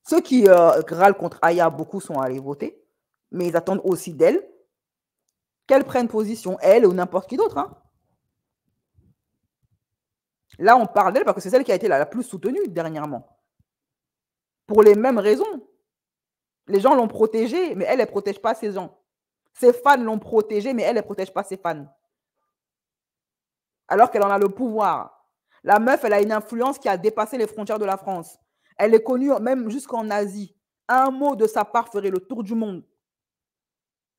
Ceux qui râlent contre Aya, beaucoup sont allés voter, mais ils attendent aussi d'elle qu'elle prenne position, elle ou n'importe qui d'autre. Hein. Là, on parle d'elle parce que c'est celle qui a été la plus soutenue dernièrement. Pour les mêmes raisons. Les gens l'ont protégée, mais elle ne protège pas ses gens. Ses fans l'ont protégée, mais elle ne protège pas ses fans. Alors qu'elle en a le pouvoir. La meuf, elle a une influence qui a dépassé les frontières de la France. Elle est connue même jusqu'en Asie. Un mot de sa part ferait le tour du monde.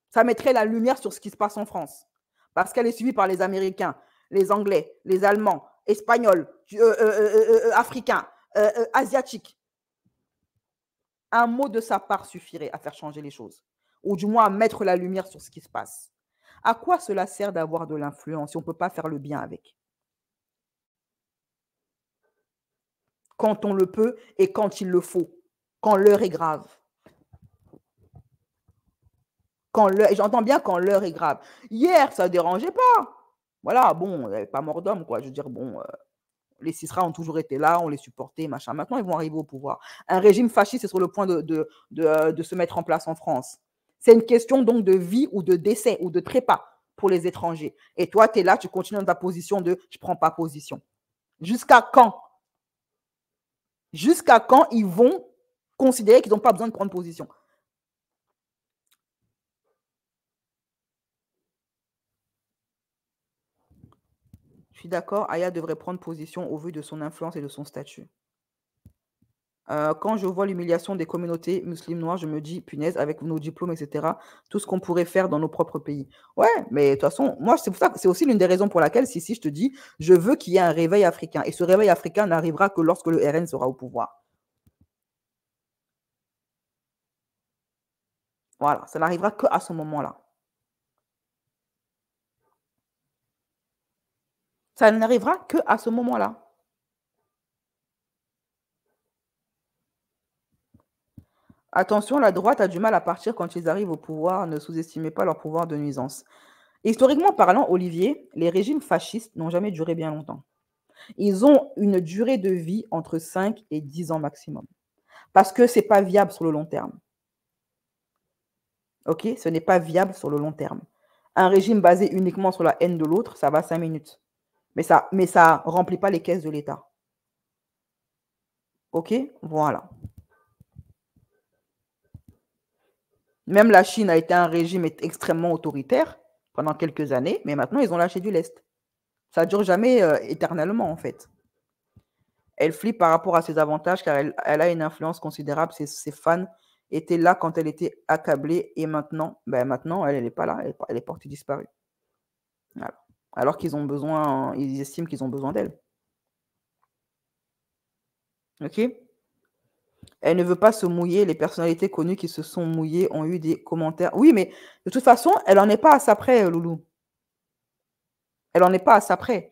Ça mettrait la lumière sur ce qui se passe en France. Parce qu'elle est suivie par les Américains, les Anglais, les Allemands, Espagnols, Africains, Asiatiques. Un mot de sa part suffirait à faire changer les choses. Ou du moins à mettre la lumière sur ce qui se passe. À quoi cela sert d'avoir de l'influence si on ne peut pas faire le bien avec? Quand on le peut et quand il le faut. Quand l'heure est grave. J'entends bien quand l'heure est grave. Hier, ça ne dérangeait pas. Voilà, bon, il n'y avait pas mort d'homme, quoi. Je veux dire, bon, les Cisra ont toujours été là, on les supportait, machin. Maintenant, ils vont arriver au pouvoir. Un régime fasciste est sur le point de se mettre en place en France. C'est une question donc de vie ou de décès ou de trépas pour les étrangers. Et toi, tu es là, tu continues dans ta position de « je ne prends pas position ». Jusqu'à quand? Jusqu'à quand ils vont considérer qu'ils n'ont pas besoin de prendre position? Je suis d'accord, Aya devrait prendre position au vu de son influence et de son statut. Quand je vois l'humiliation des communautés musulmanes noires, je me dis, punaise, avec nos diplômes, etc., tout ce qu'on pourrait faire dans nos propres pays. Ouais, mais de toute façon, moi, c'est pour ça que c'est aussi l'une des raisons pour laquelle, si je te dis, je veux qu'il y ait un réveil africain. Et ce réveil africain n'arrivera que lorsque le RN sera au pouvoir. Voilà, ça n'arrivera qu'à ce moment-là. Ça n'arrivera qu'à ce moment-là. Attention, la droite a du mal à partir quand ils arrivent au pouvoir. Ne sous-estimez pas leur pouvoir de nuisance. Historiquement parlant, Olivier, les régimes fascistes n'ont jamais duré bien longtemps. Ils ont une durée de vie entre 5 et 10 ans maximum. Parce que ce n'est pas viable sur le long terme. Ok? Ce n'est pas viable sur le long terme. Un régime basé uniquement sur la haine de l'autre, ça va 5 minutes. Mais ça ne remplit pas les caisses de l'État. Ok? Voilà. Même la Chine a été un régime extrêmement autoritaire pendant quelques années, mais maintenant, ils ont lâché du lest. Ça ne dure jamais éternellement, en fait. Elle flippe par rapport à ses avantages car elle a une influence considérable. Ses fans étaient là quand elle était accablée et maintenant, maintenant elle n'est pas là. Elle est portée disparue. Voilà. Alors qu'ils ont besoin, ils estiment qu'ils ont besoin d'elle. Ok? Elle ne veut pas se mouiller. Les personnalités connues qui se sont mouillées ont eu des commentaires. Oui, mais de toute façon, elle n'en est pas à ça près, Loulou. Elle n'en est pas à ça près.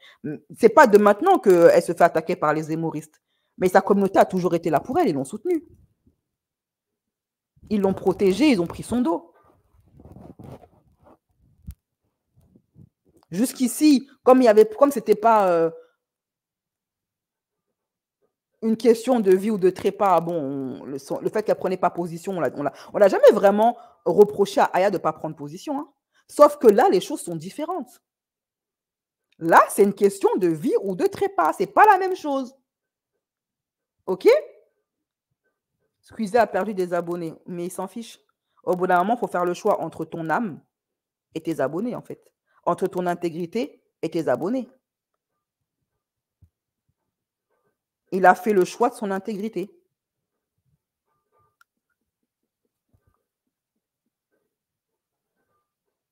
C'est pas de maintenant qu'elle se fait attaquer par les hémoristes. Mais sa communauté a toujours été là pour elle. Ils l'ont soutenue. Ils l'ont protégée. Ils ont pris son dos. Jusqu'ici, comme c'était pas une question de vie ou de trépas, bon, le fait qu'elle ne prenait pas position, on l'a jamais vraiment reproché à Aya de ne pas prendre position. Hein. Sauf que là, les choses sont différentes. Là, c'est une question de vie ou de trépas. Ce n'est pas la même chose. OK? Squeezie a perdu des abonnés, mais il s'en fiche. Au bout d'un moment, il faut faire le choix entre ton âme et tes abonnés, en fait. Entre ton intégrité et tes abonnés. Il a fait le choix de son intégrité.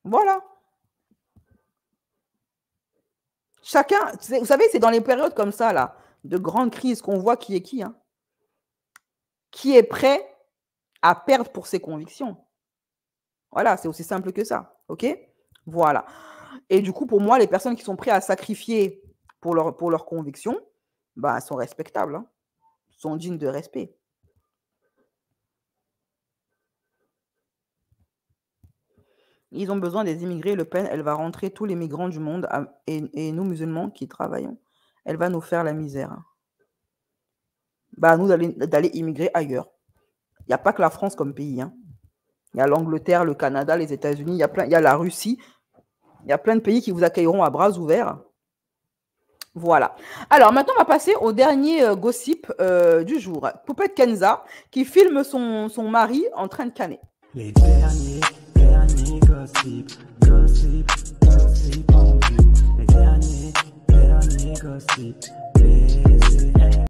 Voilà. Chacun, vous savez, c'est dans les périodes comme ça, là, de grandes crises qu'on voit qui est qui. Hein. Qui est prêt à perdre pour ses convictions. Voilà, c'est aussi simple que ça. OK? Voilà. Et du coup, pour moi, les personnes qui sont prêtes à sacrifier pour leurs convictions, bah, sont respectables, hein, sont dignes de respect. Ils ont besoin des immigrés. Le Pen, elle va rentrer tous les migrants du monde et nous, musulmans, qui travaillons. Elle va nous faire la misère. Bah, nous, d'aller immigrer ailleurs. Il n'y a pas que la France comme pays. Hein. Il y a l'Angleterre, le Canada, les États-Unis, il y a la Russie. Il y a plein de pays qui vous accueilleront à bras ouverts. Voilà. Alors, maintenant, on va passer au dernier gossip du jour. Poupette Kenza qui filme son mari en train de canner. Les derniers gossip en vue. Les derniers gossip.